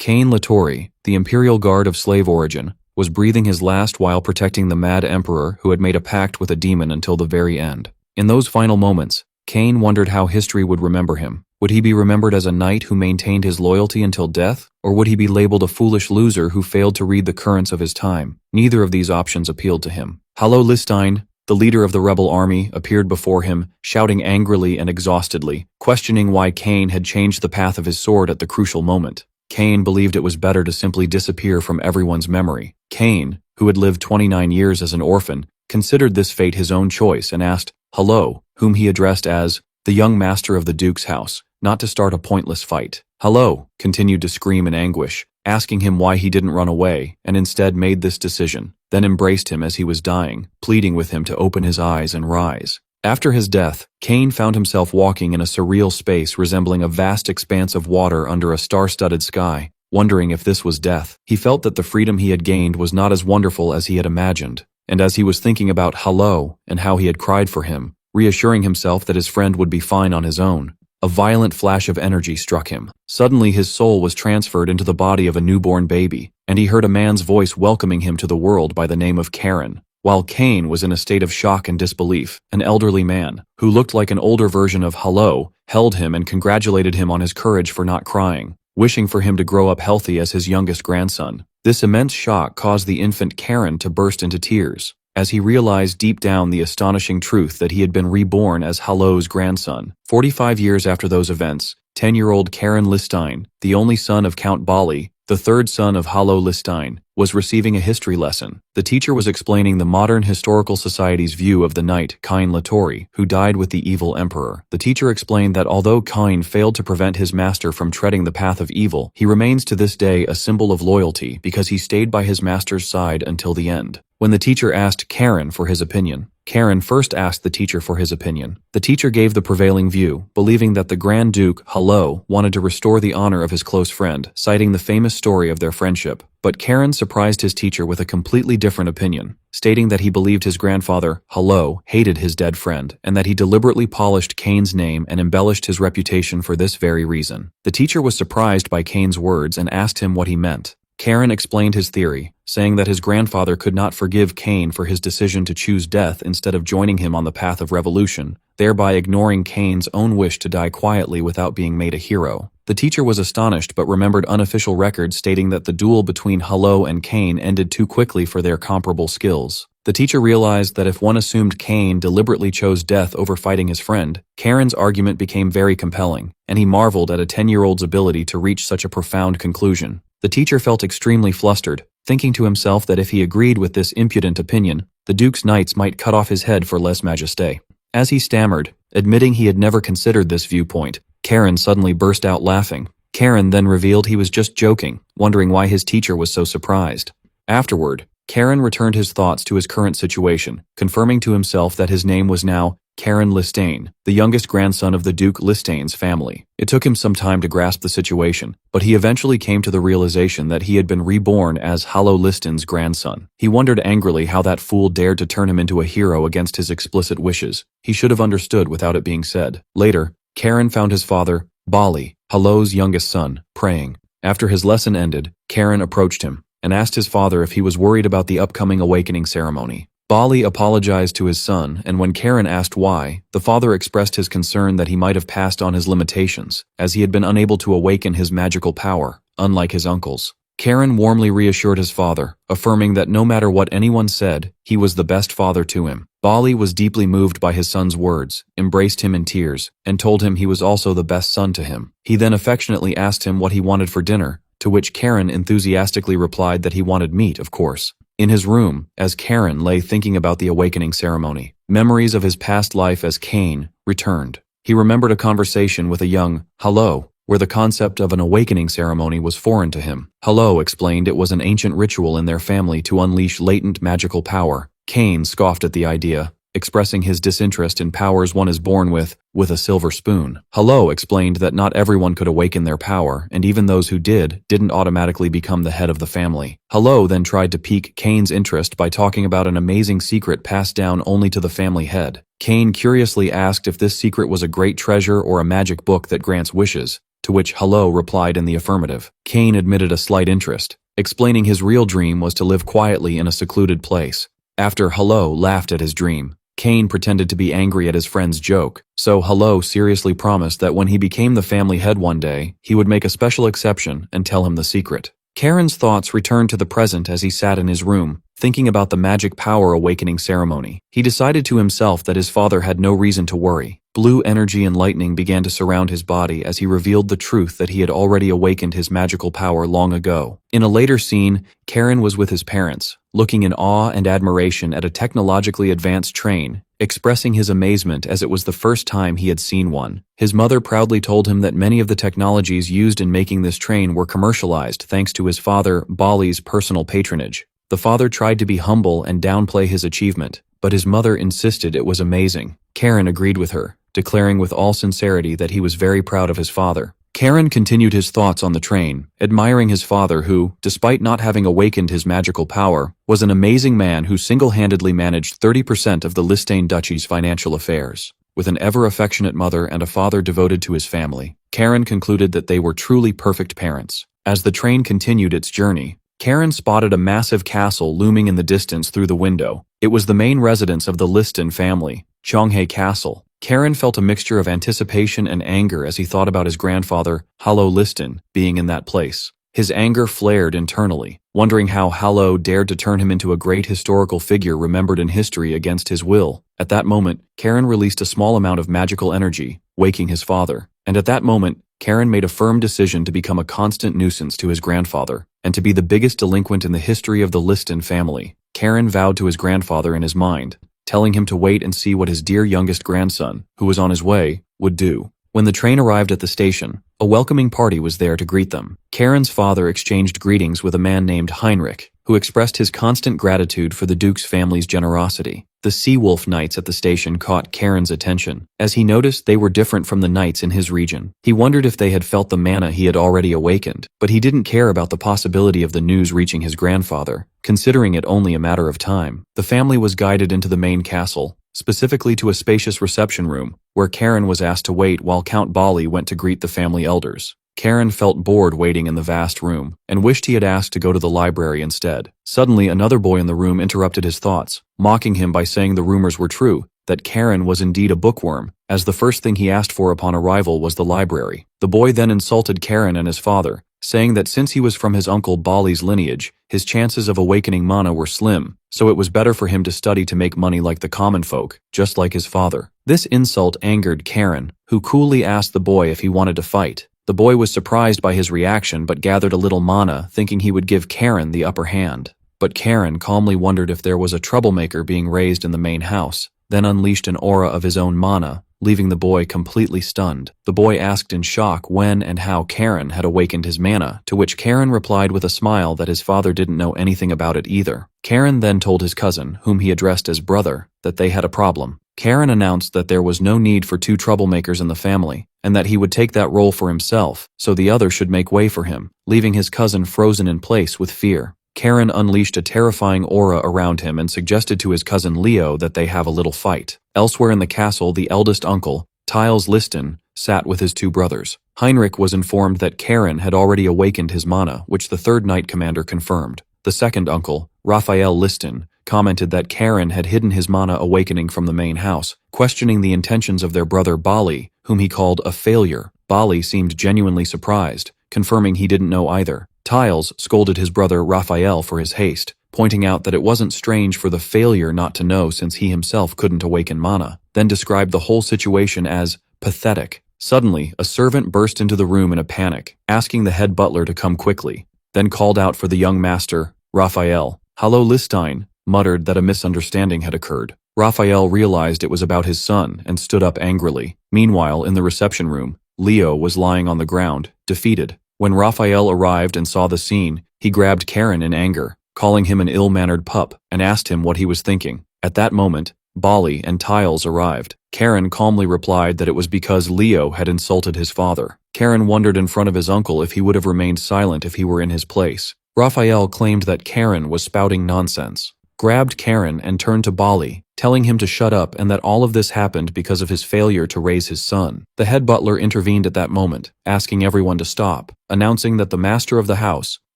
Cain Latori, the imperial guard of slave origin, was breathing his last while protecting the mad emperor who had made a pact with a demon until the very end. In those final moments, Cain wondered how history would remember him. Would he be remembered as a knight who maintained his loyalty until death, or would he be labeled a foolish loser who failed to read the currents of his time? Neither of these options appealed to him. Hallo Listine, the leader of the rebel army, appeared before him, shouting angrily and exhaustedly, questioning why Cain had changed the path of his sword at the crucial moment. Cain believed it was better to simply disappear from everyone's memory. Cain, who had lived 29 years as an orphan, considered this fate his own choice and asked, "Hello," whom he addressed as the young master of the Duke's house, not to start a pointless fight. "Hello," continued to scream in anguish, asking him why he didn't run away, and instead made this decision, then embraced him as he was dying, pleading with him to open his eyes and rise. After his death, Cain found himself walking in a surreal space resembling a vast expanse of water under a star-studded sky, wondering if this was death. He felt that the freedom he had gained was not as wonderful as he had imagined, and as he was thinking about Hello and how he had cried for him, reassuring himself that his friend would be fine on his own, a violent flash of energy struck him. Suddenly his soul was transferred into the body of a newborn baby, and he heard a man's voice welcoming him to the world by the name of Karen. While Cain was in a state of shock and disbelief, an elderly man, who looked like an older version of Hello, held him and congratulated him on his courage for not crying, wishing for him to grow up healthy as his youngest grandson. This immense shock caused the infant Karen to burst into tears, as he realized deep down the astonishing truth that he had been reborn as Hello's grandson. 45 years after those events, 10-year-old Karen Listine, the only son of Count Bali, the third son of Hallo Listine, was receiving a history lesson. The teacher was explaining the modern historical society's view of the knight Cain Latori, who died with the evil emperor. The teacher explained that although Cain failed to prevent his master from treading the path of evil, he remains to this day a symbol of loyalty because he stayed by his master's side until the end. When the teacher asked Karen for his opinion, Karen first asked the teacher for his opinion. The teacher gave the prevailing view, believing that the Grand Duke, Hello, wanted to restore the honor of his close friend, citing the famous story of their friendship. But Karen surprised his teacher with a completely different opinion, stating that he believed his grandfather, Hello, hated his dead friend, and that he deliberately polished Cain's name and embellished his reputation for this very reason. The teacher was surprised by Cain's words and asked him what he meant. Karen explained his theory, saying that his grandfather could not forgive Cain for his decision to choose death instead of joining him on the path of revolution, thereby ignoring Cain's own wish to die quietly without being made a hero. The teacher was astonished but remembered unofficial records stating that the duel between Hello and Cain ended too quickly for their comparable skills. The teacher realized that if one assumed Cain deliberately chose death over fighting his friend, Karen's argument became very compelling, and he marveled at a 10-year-old's ability to reach such a profound conclusion. The teacher felt extremely flustered, thinking to himself that if he agreed with this impudent opinion, the Duke's knights might cut off his head for lèse-majesté. As he stammered, admitting he had never considered this viewpoint, Karen suddenly burst out laughing. Karen then revealed he was just joking, wondering why his teacher was so surprised. Afterward, Karen returned his thoughts to his current situation, confirming to himself that his name was now Karen Listine, the youngest grandson of the Duke Listane's family. It took him some time to grasp the situation, but he eventually came to the realization that he had been reborn as Hallo Listine's grandson. He wondered angrily how that fool dared to turn him into a hero against his explicit wishes. He should have understood without it being said. Later, Karen found his father, Bali, Hallo's youngest son, praying. After his lesson ended, Karen approached him and asked his father if he was worried about the upcoming awakening ceremony. Bali apologized to his son, and when Karen asked why, the father expressed his concern that he might have passed on his limitations, as he had been unable to awaken his magical power, unlike his uncles. Karen warmly reassured his father, affirming that no matter what anyone said, he was the best father to him. Bali was deeply moved by his son's words, embraced him in tears, and told him he was also the best son to him. He then affectionately asked him what he wanted for dinner, to which Karen enthusiastically replied that he wanted meat, of course. In his room, as Karen lay thinking about the awakening ceremony, memories of his past life as Cain returned. He remembered a conversation with a young Hello, where the concept of an awakening ceremony was foreign to him. Hello explained it was an ancient ritual in their family to unleash latent magical power. Cain scoffed at the idea, expressing his disinterest in powers one is born with a silver spoon. Hello explained that not everyone could awaken their power, and even those who didn't automatically become the head of the family. Hello then tried to pique Cain's interest by talking about an amazing secret passed down only to the family head. Cain curiously asked if this secret was a great treasure or a magic book that grants wishes, to which hello replied in the affirmative. Cain admitted a slight interest, explaining his real dream was to live quietly in a secluded place. After hello laughed at his dream, Cain pretended to be angry at his friend's joke, so hello seriously promised that when he became the family head one day, he would make a special exception and tell him the secret. Karen's thoughts returned to the present as he sat in his room, thinking about the magic power awakening ceremony. He decided to himself that his father had no reason to worry. Blue energy and lightning began to surround his body as he revealed the truth that he had already awakened his magical power long ago. In a later scene, Karen was with his parents, looking in awe and admiration at a technologically advanced train, expressing his amazement as it was the first time he had seen one. His mother proudly told him that many of the technologies used in making this train were commercialized thanks to his father, Bali's personal patronage. The father tried to be humble and downplay his achievement, but his mother insisted it was amazing. Karen agreed with her, declaring with all sincerity that he was very proud of his father. Karen continued his thoughts on the train, admiring his father who, despite not having awakened his magical power, was an amazing man who single-handedly managed 30% of the Liechtenstein Duchy's financial affairs. With an ever-affectionate mother and a father devoted to his family, Karen concluded that they were truly perfect parents. As the train continued its journey, Karen spotted a massive castle looming in the distance through the window. It was the main residence of the Liechtenstein family, Chong Castle. Karen felt a mixture of anticipation and anger as he thought about his grandfather, Hallo Liechtenstein, being in that place. His anger flared internally, wondering how Hallo dared to turn him into a great historical figure remembered in history against his will. At that moment, Karen released a small amount of magical energy, waking his father. And at that moment, Karen made a firm decision to become a constant nuisance to his grandfather, and to be the biggest delinquent in the history of the Liechtenstein family. Karen vowed to his grandfather in his mind, telling him to wait and see what his dear youngest grandson, who was on his way, would do. When the train arrived at the station, a welcoming party was there to greet them. Karen's father exchanged greetings with a man named Heinrich, who expressed his constant gratitude for the Duke's family's generosity. The Seawolf Knights at the station caught Karen's attention, as he noticed they were different from the knights in his region. He wondered if they had felt the mana he had already awakened, but he didn't care about the possibility of the news reaching his grandfather, considering it only a matter of time. The family was guided into the main castle, specifically to a spacious reception room, where Karen was asked to wait while Count Bali went to greet the family elders. Karen felt bored waiting in the vast room, and wished he had asked to go to the library instead. Suddenly, another boy in the room interrupted his thoughts, mocking him by saying the rumors were true, that Karen was indeed a bookworm, as the first thing he asked for upon arrival was the library. The boy then insulted Karen and his father, saying that since he was from his uncle Bali's lineage, his chances of awakening mana were slim, so it was better for him to study to make money like the common folk, just like his father. This insult angered Karen, who coolly asked the boy if he wanted to fight. The boy was surprised by his reaction but gathered a little mana, thinking he would give Karen the upper hand. But Karen calmly wondered if there was a troublemaker being raised in the main house, then unleashed an aura of his own mana, leaving the boy completely stunned. The boy asked in shock when and how Karen had awakened his mana, to which Karen replied with a smile that his father didn't know anything about it either. Karen then told his cousin, whom he addressed as brother, that they had a problem. Karen announced that there was no need for two troublemakers in the family, and that he would take that role for himself, so the other should make way for him, leaving his cousin frozen in place with fear. Karen unleashed a terrifying aura around him and suggested to his cousin Leo that they have a little fight. Elsewhere in the castle, the eldest uncle, Tiles Liechtenstein, sat with his two brothers. Heinrich was informed that Karen had already awakened his mana, which the third knight commander confirmed. The second uncle, Raphael Liechtenstein, commented that Karen had hidden his mana awakening from the main house, questioning the intentions of their brother Bali, whom he called a failure. Bali seemed genuinely surprised, confirming he didn't know either. Tiles scolded his brother Raphael for his haste, pointing out that it wasn't strange for the failure not to know since he himself couldn't awaken mana, then described the whole situation as pathetic. Suddenly, a servant burst into the room in a panic, asking the head butler to come quickly, then called out for the young master, Raphael. Hallo Liechtenstein muttered that a misunderstanding had occurred. Raphael realized it was about his son and stood up angrily. Meanwhile, in the reception room, Leo was lying on the ground, defeated. When Raphael arrived and saw the scene, he grabbed Karen in anger, calling him an ill-mannered pup, and asked him what he was thinking. At that moment, Bali and Tiles arrived. Karen calmly replied that it was because Leo had insulted his father. Karen wondered in front of his uncle if he would have remained silent if he were in his place. Raphael claimed that Karen was spouting nonsense, grabbed Karen and turned to Bali, telling him to shut up and that all of this happened because of his failure to raise his son. The head butler intervened at that moment, asking everyone to stop, announcing that the master of the house,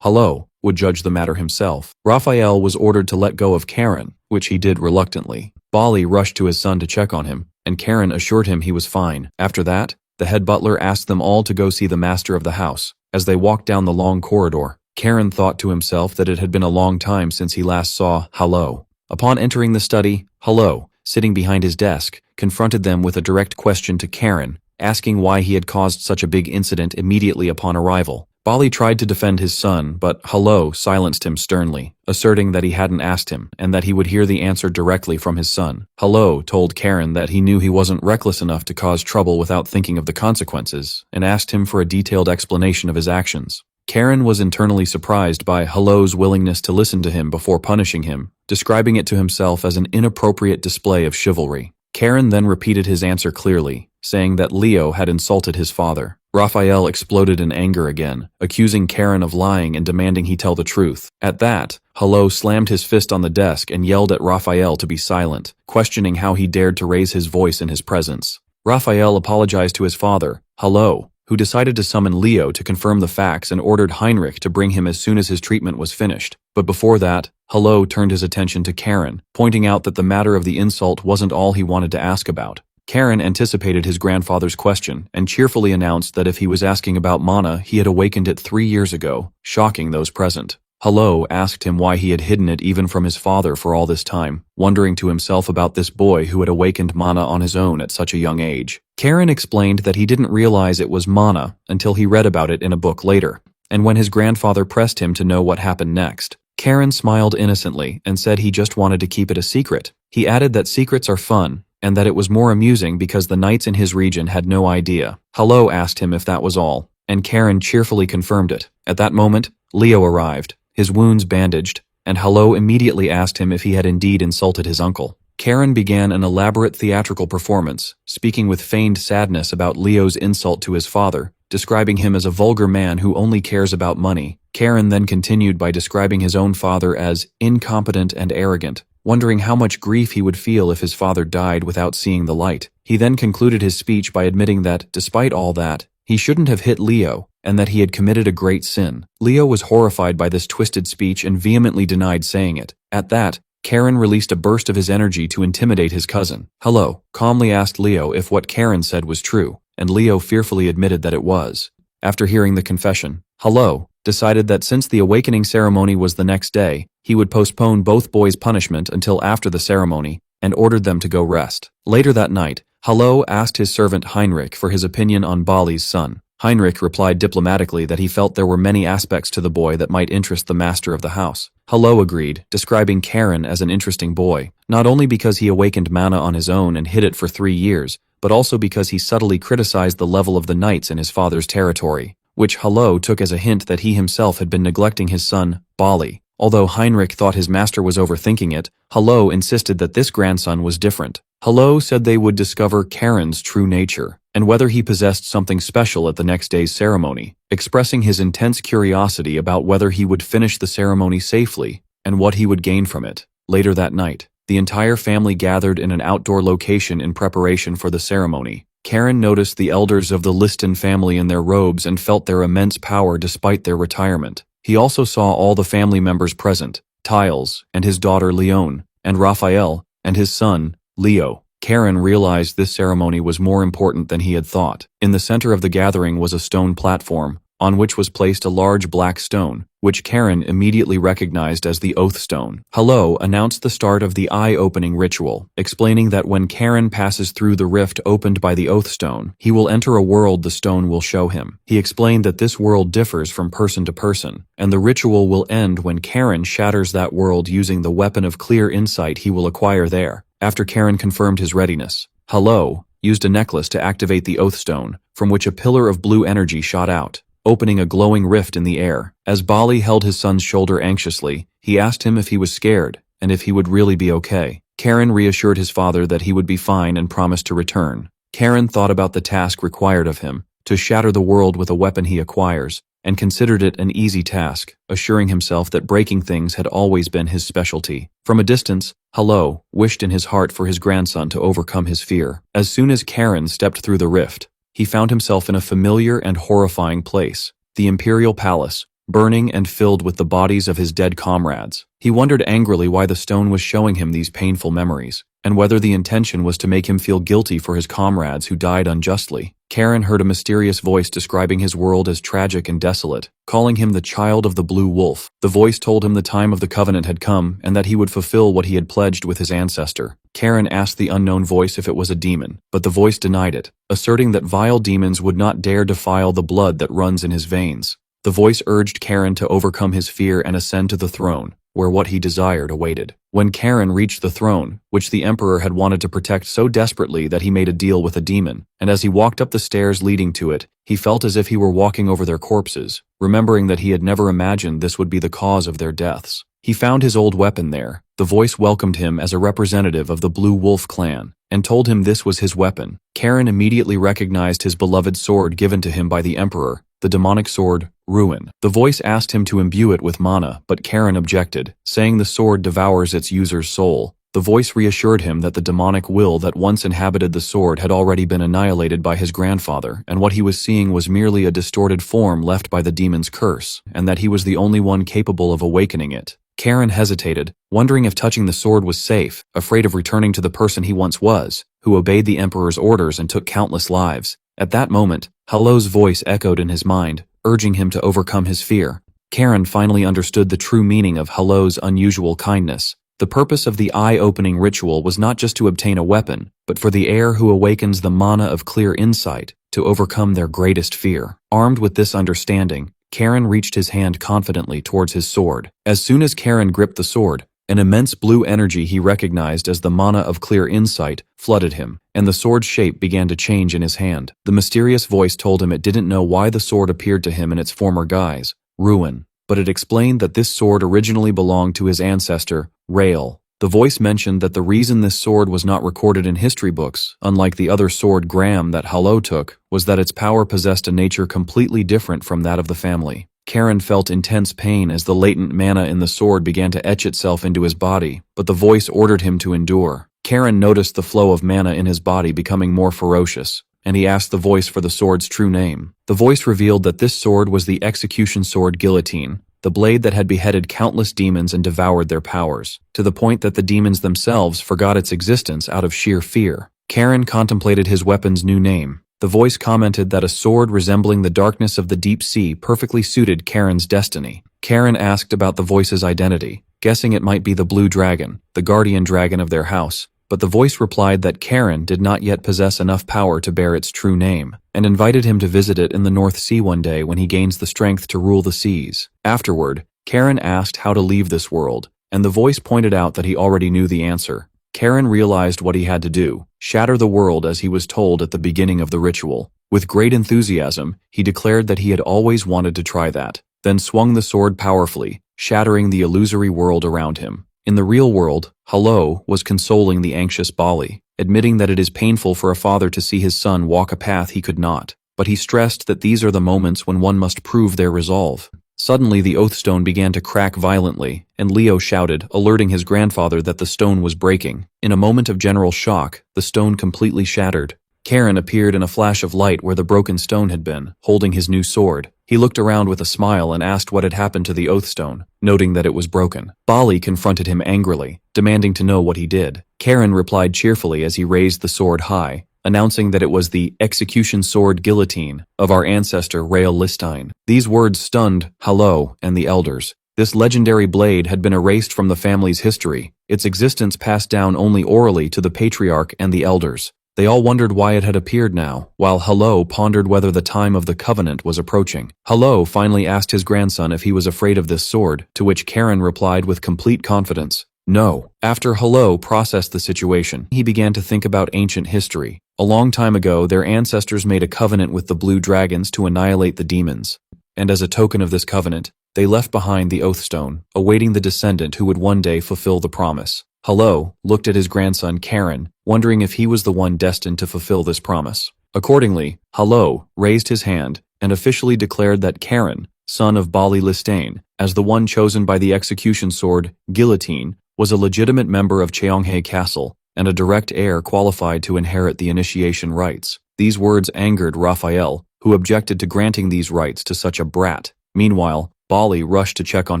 Hello, would judge the matter himself. Raphael was ordered to let go of Karen, which he did reluctantly. Bali rushed to his son to check on him, and Karen assured him he was fine. After that, the head butler asked them all to go see the master of the house. As they walked down the long corridor, Karen thought to himself that it had been a long time since he last saw Hello. Upon entering the study, Hello, sitting behind his desk, confronted them with a direct question to Karen, asking why he had caused such a big incident immediately upon arrival. Bali tried to defend his son, but Hello silenced him sternly, asserting that he hadn't asked him and that he would hear the answer directly from his son. Hello told Karen that he knew he wasn't reckless enough to cause trouble without thinking of the consequences, and asked him for a detailed explanation of his actions. Karen was internally surprised by Hello's willingness to listen to him before punishing him, describing it to himself as an inappropriate display of chivalry. Karen then repeated his answer clearly, saying that Leo had insulted his father. Raphael exploded in anger again, accusing Karen of lying and demanding he tell the truth. At that, Hello slammed his fist on the desk and yelled at Raphael to be silent, questioning how he dared to raise his voice in his presence. Raphael apologized to his father, Hello, who decided to summon Leo to confirm the facts and ordered Heinrich to bring him as soon as his treatment was finished. But before that, Hello turned his attention to Karen, pointing out that the matter of the insult wasn't all he wanted to ask about. Karen anticipated his grandfather's question and cheerfully announced that if he was asking about mana, he had awakened it 3 years ago, shocking those present. Hello asked him why he had hidden it even from his father for all this time, wondering to himself about this boy who had awakened mana on his own at such a young age. Karen explained that he didn't realize it was mana until he read about it in a book later, and when his grandfather pressed him to know what happened next, Karen smiled innocently and said he just wanted to keep it a secret. He added that secrets are fun, and that it was more amusing because the knights in his region had no idea. Hello asked him if that was all, and Karen cheerfully confirmed it. At that moment, Leo arrived, his wounds bandaged, and Hello immediately asked him if he had indeed insulted his uncle. Karen began an elaborate theatrical performance, speaking with feigned sadness about Leo's insult to his father, describing him as a vulgar man who only cares about money. Karen then continued by describing his own father as incompetent and arrogant, wondering how much grief he would feel if his father died without seeing the light. He then concluded his speech by admitting that, despite all that, he shouldn't have hit Leo, and that he had committed a great sin. Leo was horrified by this twisted speech and vehemently denied saying it. At that, Karen released a burst of his energy to intimidate his cousin. Hello calmly asked Leo if what Karen said was true, and Leo fearfully admitted that it was. After hearing the confession, Hello decided that since the awakening ceremony was the next day, he would postpone both boys' punishment until after the ceremony, and ordered them to go rest. Later that night, Hello asked his servant Heinrich for his opinion on Bali's son. Heinrich replied diplomatically that he felt there were many aspects to the boy that might interest the master of the house. Hello agreed, describing Karen as an interesting boy, not only because he awakened mana on his own and hid it for 3 years, but also because he subtly criticized the level of the knights in his father's territory, which Hello took as a hint that he himself had been neglecting his son, Bali. Although Heinrich thought his master was overthinking it, Hello insisted that this grandson was different. Hello said they would discover Karen's true nature, and whether he possessed something special at the next day's ceremony, expressing his intense curiosity about whether he would finish the ceremony safely, and what he would gain from it. Later that night, the entire family gathered in an outdoor location in preparation for the ceremony. Karen noticed the elders of the Liston family in their robes and felt their immense power despite their retirement. He also saw all the family members present, Tiles, and his daughter Leone, and Raphael, and his son, Leo. Karen realized this ceremony was more important than he had thought. In the center of the gathering was a stone platform, on which was placed a large black stone, which Karen immediately recognized as the Oath Stone. Hello announced the start of the eye-opening ritual, explaining that when Karen passes through the rift opened by the Oath Stone, he will enter a world the stone will show him. He explained that this world differs from person to person, and the ritual will end when Karen shatters that world using the weapon of clear insight he will acquire there. After Karen confirmed his readiness, Hello used a necklace to activate the Oath Stone, from which a pillar of blue energy shot out, opening a glowing rift in the air. As Bali held his son's shoulder anxiously, he asked him if he was scared, and if he would really be okay. Karen reassured his father that he would be fine and promised to return. Karen thought about the task required of him, to shatter the world with a weapon he acquires, and considered it an easy task, assuring himself that breaking things had always been his specialty. From a distance, Hello wished in his heart for his grandson to overcome his fear. As soon as Karen stepped through the rift, he found himself in a familiar and horrifying place, the Imperial Palace, burning and filled with the bodies of his dead comrades. He wondered angrily why the stone was showing him these painful memories, and whether the intention was to make him feel guilty for his comrades who died unjustly. Karen heard a mysterious voice describing his world as tragic and desolate, calling him the child of the Blue Wolf. The voice told him the time of the covenant had come and that he would fulfill what he had pledged with his ancestor. Karen asked the unknown voice if it was a demon, but the voice denied it, asserting that vile demons would not dare defile the blood that runs in his veins. The voice urged Karen to overcome his fear and ascend to the throne, where what he desired awaited. When Karen reached the throne, which the Emperor had wanted to protect so desperately that he made a deal with a demon, and as he walked up the stairs leading to it, he felt as if he were walking over their corpses, remembering that he had never imagined this would be the cause of their deaths. He found his old weapon there. The voice welcomed him as a representative of the Blue Wolf clan, and told him this was his weapon. Karen immediately recognized his beloved sword given to him by the Emperor, the demonic sword, Ruin. The voice asked him to imbue it with mana, but Karen objected, saying the sword devours its user's soul. The voice reassured him that the demonic will that once inhabited the sword had already been annihilated by his grandfather, and what he was seeing was merely a distorted form left by the demon's curse, and that he was the only one capable of awakening it. Karen hesitated, wondering if touching the sword was safe, afraid of returning to the person he once was, who obeyed the Emperor's orders and took countless lives. At that moment, Hello's voice echoed in his mind, urging him to overcome his fear. Karen finally understood the true meaning of Hello's unusual kindness. The purpose of the eye-opening ritual was not just to obtain a weapon, but for the heir who awakens the mana of clear insight to overcome their greatest fear. Armed with this understanding, Karen reached his hand confidently towards his sword. As soon as Karen gripped the sword, an immense blue energy he recognized as the mana of clear insight flooded him, and the sword's shape began to change in his hand. The mysterious voice told him it didn't know why the sword appeared to him in its former guise, Ruin, but it explained that this sword originally belonged to his ancestor, Rael. The voice mentioned that the reason this sword was not recorded in history books, unlike the other sword Graham that Hello took, was that its power possessed a nature completely different from that of the family. Karen felt intense pain as the latent mana in the sword began to etch itself into his body, but the voice ordered him to endure. Karen noticed the flow of mana in his body becoming more ferocious, and he asked the voice for the sword's true name. The voice revealed that this sword was the execution sword Guillotine, the blade that had beheaded countless demons and devoured their powers, to the point that the demons themselves forgot its existence out of sheer fear. Karen contemplated his weapon's new name. The voice commented that a sword resembling the darkness of the deep sea perfectly suited Karen's destiny. Karen asked about the voice's identity, guessing it might be the Blue Dragon, the guardian dragon of their house, but the voice replied that Karen did not yet possess enough power to bear its true name, and invited him to visit it in the North Sea one day when he gains the strength to rule the seas. Afterward, Karen asked how to leave this world, and the voice pointed out that he already knew the answer. Karen realized what he had to do, shatter the world as he was told at the beginning of the ritual. With great enthusiasm, he declared that he had always wanted to try that, then swung the sword powerfully, shattering the illusory world around him. In the real world, Hello was consoling the anxious Bali, admitting that it is painful for a father to see his son walk a path he could not, but he stressed that these are the moments when one must prove their resolve. Suddenly the oath stone began to crack violently, and Leo shouted, alerting his grandfather that the stone was breaking. In a moment of general shock, the stone completely shattered. Karen appeared in a flash of light where the broken stone had been, holding his new sword. He looked around with a smile and asked what had happened to the oath stone, noting that it was broken. Bali confronted him angrily, demanding to know what he did. Karen replied cheerfully as he raised the sword high, announcing that it was the execution sword Guillotine of our ancestor Rael Listine. These words stunned Hello and the elders. This legendary blade had been erased from the family's history, its existence passed down only orally to the patriarch and the elders. They all wondered why it had appeared now, while Hello pondered whether the time of the covenant was approaching. Hello finally asked his grandson if he was afraid of this sword, to which Karen replied with complete confidence, no. After Hello processed the situation, he began to think about ancient history. A long time ago, their ancestors made a covenant with the blue dragons to annihilate the demons, and as a token of this covenant, they left behind the oath stone, awaiting the descendant who would one day fulfill the promise. Hello looked at his grandson Karen, wondering if he was the one destined to fulfill this promise. Accordingly, Hello raised his hand and officially declared that Karen son of Bali Listane, as the one chosen by the execution sword, Guillotine, was a legitimate member of Cheonghae Castle and a direct heir qualified to inherit the initiation rites. These words angered Raphael, who objected to granting these rights to such a brat. Meanwhile, Bali rushed to check on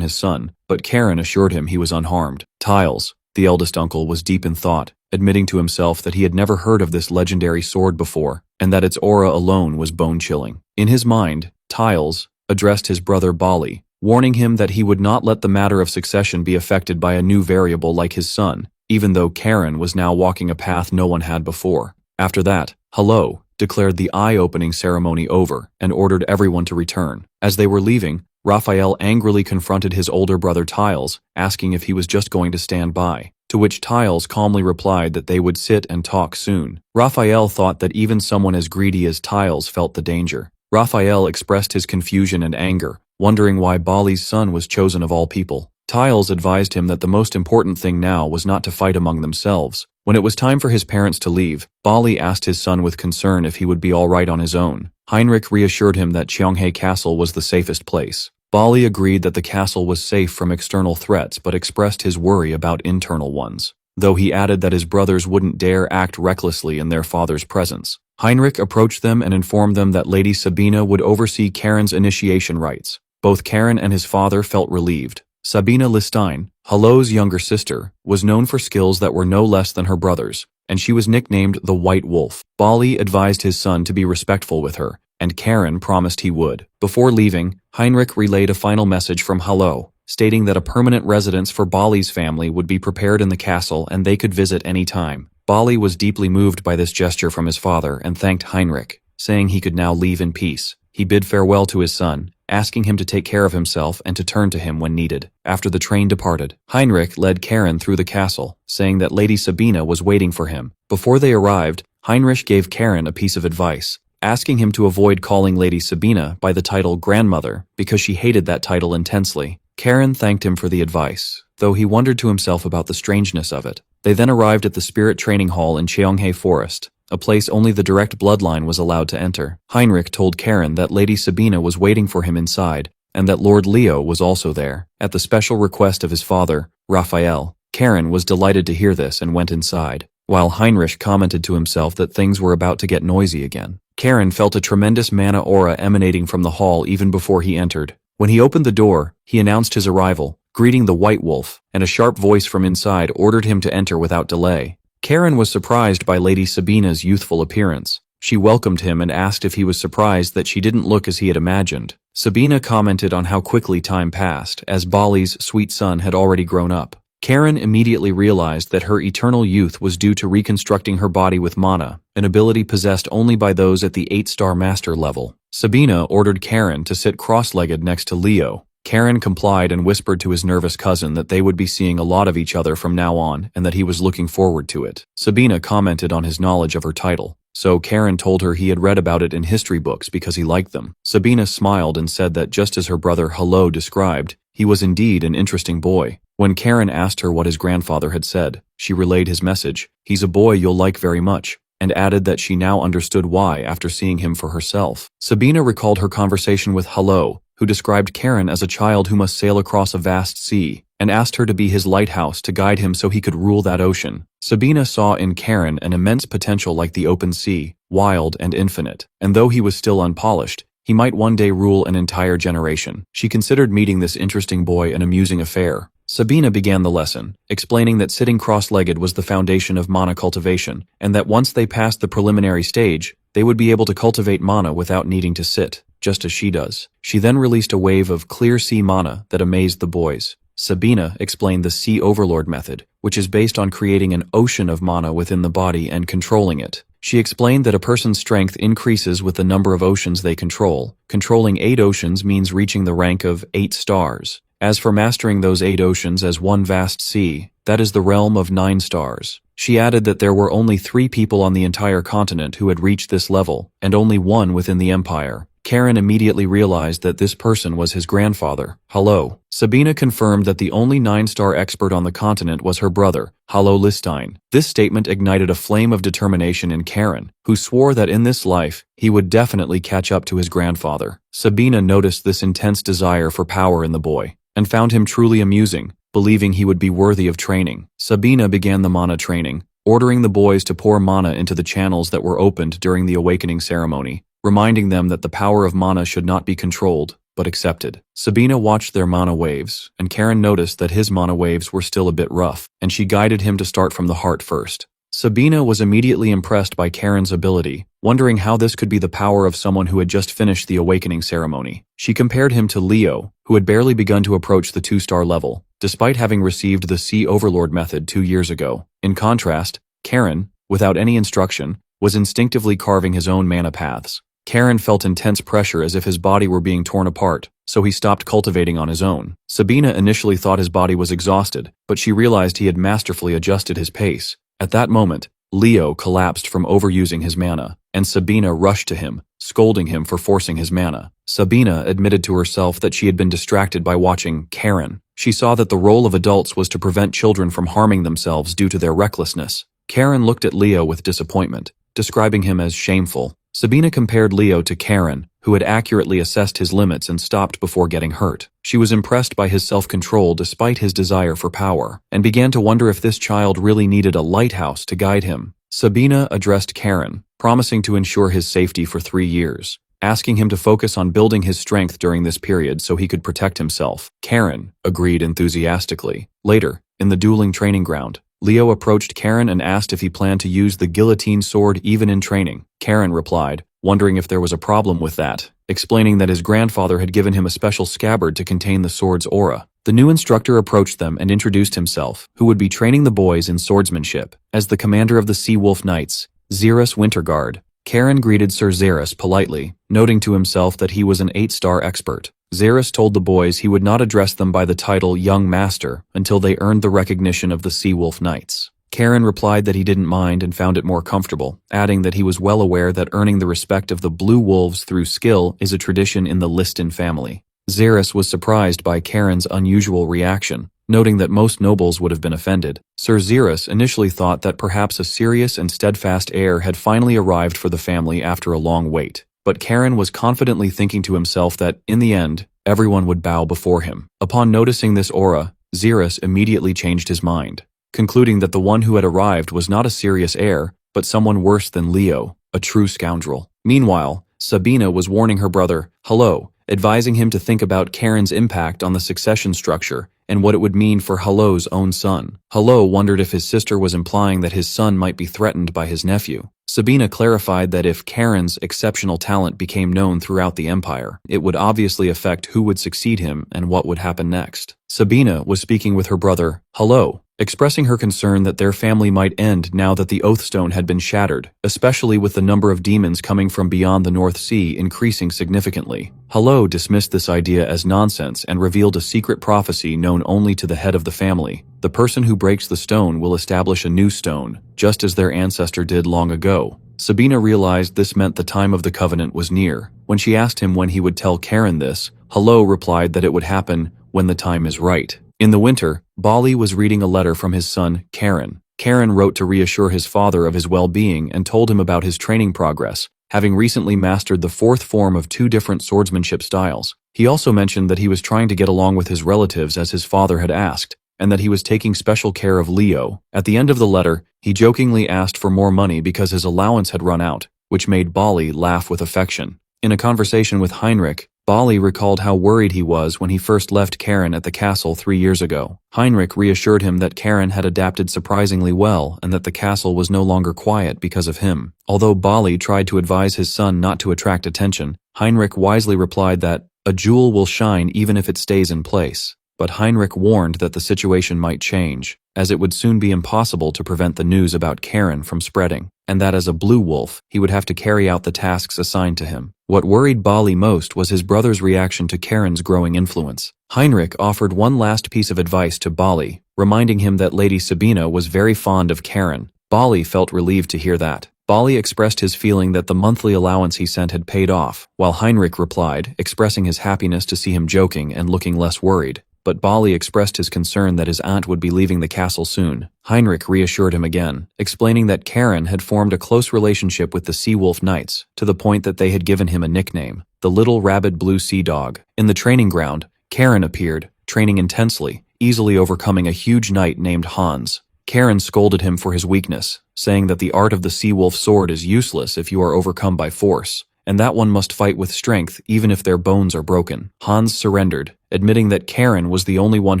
his son, but Karen assured him he was unharmed. Tiles, the eldest uncle, was deep in thought, admitting to himself that he had never heard of this legendary sword before, and that its aura alone was bone-chilling. In his mind, Tiles addressed his brother Bali, warning him that he would not let the matter of succession be affected by a new variable like his son, even though Karen was now walking a path no one had before. After that, Hello declared the eye-opening ceremony over and ordered everyone to return. As they were leaving, Raphael angrily confronted his older brother Tiles, asking if he was just going to stand by, to which Tiles calmly replied that they would sit and talk soon. Raphael thought that even someone as greedy as Tiles felt the danger. Raphael expressed his confusion and anger, wondering why Bali's son was chosen of all people. Tiles advised him that the most important thing now was not to fight among themselves. When it was time for his parents to leave, Bali asked his son with concern if he would be all right on his own. Heinrich reassured him that Cheonghae Castle was the safest place. Bali agreed that the castle was safe from external threats but expressed his worry about internal ones, though he added that his brothers wouldn't dare act recklessly in their father's presence. Heinrich approached them and informed them that Lady Sabina would oversee Karen's initiation rites. Both Karen and his father felt relieved. Sabina Listine, Hello's younger sister, was known for skills that were no less than her brother's, and she was nicknamed the White Wolf. Bali advised his son to be respectful with her, and Karen promised he would. Before leaving, Heinrich relayed a final message from Hello, stating that a permanent residence for Bali's family would be prepared in the castle and they could visit any time. Bali was deeply moved by this gesture from his father and thanked Heinrich, saying he could now leave in peace. He bid farewell to his son, asking him to take care of himself and to turn to him when needed. After the train departed, Heinrich led Karen through the castle, saying that Lady Sabina was waiting for him. Before they arrived, Heinrich gave Karen a piece of advice, asking him to avoid calling Lady Sabina by the title grandmother because she hated that title intensely. Karen thanked him for the advice, though he wondered to himself about the strangeness of it. They then arrived at the spirit training hall in Cheonghae Forest, a place only the direct bloodline was allowed to enter. Heinrich told Karen that Lady Sabina was waiting for him inside, and that Lord Leo was also there. At the special request of his father, Raphael, Karen was delighted to hear this and went inside, while Heinrich commented to himself that things were about to get noisy again. Karen felt a tremendous mana aura emanating from the hall even before he entered. When he opened the door, he announced his arrival, greeting the White Wolf, and a sharp voice from inside ordered him to enter without delay. Karen was surprised by Lady Sabina's youthful appearance. She welcomed him and asked if he was surprised that she didn't look as he had imagined. Sabina commented on how quickly time passed, as Bali's sweet son had already grown up. Karen immediately realized that her eternal youth was due to reconstructing her body with mana, an ability possessed only by those at the 8-star master level. Sabina ordered Karen to sit cross-legged next to Leo. Karen complied and whispered to his nervous cousin that they would be seeing a lot of each other from now on and that he was looking forward to it. Sabina commented on his knowledge of her title, so Karen told her he had read about it in history books because he liked them. Sabina smiled and said that just as her brother Hello described, he was indeed an interesting boy. When Karen asked her what his grandfather had said, she relayed his message, "He's a boy you'll like very much," and added that she now understood why after seeing him for herself. Sabina recalled her conversation with Hello, who described Karen as a child who must sail across a vast sea, and asked her to be his lighthouse to guide him so he could rule that ocean. Sabina saw in Karen an immense potential like the open sea, wild and infinite, and though he was still unpolished, he might one day rule an entire generation. She considered meeting this interesting boy an amusing affair. Sabina began the lesson, explaining that sitting cross-legged was the foundation of mana cultivation, and that once they passed the preliminary stage, they would be able to cultivate mana without needing to sit, just as she does. She then released a wave of clear sea mana that amazed the boys. Sabina explained the Sea Overlord method, which is based on creating an ocean of mana within the body and controlling it. She explained that a person's strength increases with the number of oceans they control. Controlling 8 oceans means reaching the rank of 8 stars. As for mastering those 8 oceans as one vast sea, that is the realm of 9 stars. She added that there were only 3 people on the entire continent who had reached this level, and only 1 within the empire. Karen immediately realized that this person was his grandfather, Hello. Sabina confirmed that the only 9-star expert on the continent was her brother, Hello Listine. This statement ignited a flame of determination in Karen, who swore that in this life, he would definitely catch up to his grandfather. Sabina noticed this intense desire for power in the boy, and found him truly amusing, believing he would be worthy of training. Sabina began the mana training, ordering the boys to pour mana into the channels that were opened during the awakening ceremony, reminding them that the power of mana should not be controlled, but accepted. Sabina watched their mana waves, and Karen noticed that his mana waves were still a bit rough, and she guided him to start from the heart first. Sabina was immediately impressed by Karen's ability, wondering how this could be the power of someone who had just finished the awakening ceremony. She compared him to Leo, who had barely begun to approach the 2-star level, despite having received the Sea Overlord method 2 years ago. In contrast, Karen, without any instruction, was instinctively carving his own mana paths. Karen felt intense pressure as if his body were being torn apart, so he stopped cultivating on his own. Sabina initially thought his body was exhausted, but she realized he had masterfully adjusted his pace. At that moment, Leo collapsed from overusing his mana, and Sabina rushed to him, scolding him for forcing his mana. Sabina admitted to herself that she had been distracted by watching Karen. She saw that the role of adults was to prevent children from harming themselves due to their recklessness. Karen looked at Leo with disappointment, describing him as shameful. Sabina compared Leo to Karen, who had accurately assessed his limits and stopped before getting hurt. She was impressed by his self-control despite his desire for power, and began to wonder if this child really needed a lighthouse to guide him. Sabina addressed Karen, promising to ensure his safety for 3 years, asking him to focus on building his strength during this period so he could protect himself. Karen agreed enthusiastically. Later, in the dueling training ground, Leo approached Karen and asked if he planned to use the Guillotine sword even in training. Karen replied, wondering if there was a problem with that, explaining that his grandfather had given him a special scabbard to contain the sword's aura. The new instructor approached them and introduced himself, who would be training the boys in swordsmanship, as the commander of the Sea Wolf Knights, Zerus Winterguard. Karen greeted Sir Zerus politely, noting to himself that he was an 8-star expert. Zerus told the boys he would not address them by the title Young Master until they earned the recognition of the Sea Wolf Knights. Karen replied that he didn't mind and found it more comfortable, adding that he was well aware that earning the respect of the Blue Wolves through skill is a tradition in the Liston family. Zerus was surprised by Karen's unusual reaction, noting that most nobles would have been offended. Sir Zerus initially thought that perhaps a serious and steadfast heir had finally arrived for the family after a long wait. But Karen was confidently thinking to himself that, in the end, everyone would bow before him. Upon noticing this aura, Zerus immediately changed his mind, concluding that the one who had arrived was not a serious heir, but someone worse than Leo, a true scoundrel. Meanwhile, Sabina was warning her brother, Hello, advising him to think about Karen's impact on the succession structure and what it would mean for Hello's own son. Hello wondered if his sister was implying that his son might be threatened by his nephew. Sabina clarified that if Karen's exceptional talent became known throughout the empire, it would obviously affect who would succeed him and what would happen next. Sabina was speaking with her brother, Hello, expressing her concern that their family might end now that the Oathstone had been shattered, especially with the number of demons coming from beyond the North Sea increasing significantly. Hello dismissed this idea as nonsense and revealed a secret prophecy known only to the head of the family. The person who breaks the stone will establish a new stone, just as their ancestor did long ago. Sabina realized this meant the time of the covenant was near. When she asked him when he would tell Karen this, Hello replied that it would happen when the time is right. In the winter, Bali was reading a letter from his son, Karen. Karen wrote to reassure his father of his well-being and told him about his training progress, having recently mastered the 4th form of 2 different swordsmanship styles. He also mentioned that he was trying to get along with his relatives as his father had asked, and that he was taking special care of Leo. At the end of the letter, he jokingly asked for more money because his allowance had run out, which made Bali laugh with affection. In a conversation with Heinrich, Bali recalled how worried he was when he first left Karen at the castle 3 years ago. Heinrich reassured him that Karen had adapted surprisingly well and that the castle was no longer quiet because of him. Although Bali tried to advise his son not to attract attention, Heinrich wisely replied that a jewel will shine even if it stays in place. But Heinrich warned that the situation might change, as it would soon be impossible to prevent the news about Karen from spreading, and that as a blue wolf, he would have to carry out the tasks assigned to him. What worried Bali most was his brother's reaction to Karen's growing influence. Heinrich offered one last piece of advice to Bali, reminding him that Lady Sabina was very fond of Karen. Bali felt relieved to hear that. Bali expressed his feeling that the monthly allowance he sent had paid off, while Heinrich replied, expressing his happiness to see him joking and looking less worried. But Bali expressed his concern that his aunt would be leaving the castle soon. Heinrich reassured him again, explaining that Karen had formed a close relationship with the Sea Wolf Knights, to the point that they had given him a nickname, the Little Rabid Blue Sea Dog. In the training ground, Karen appeared, training intensely, easily overcoming a huge knight named Hans. Karen scolded him for his weakness, saying that the art of the Sea Wolf sword is useless if you are overcome by force, and that one must fight with strength even if their bones are broken. Hans surrendered, admitting that Karen was the only one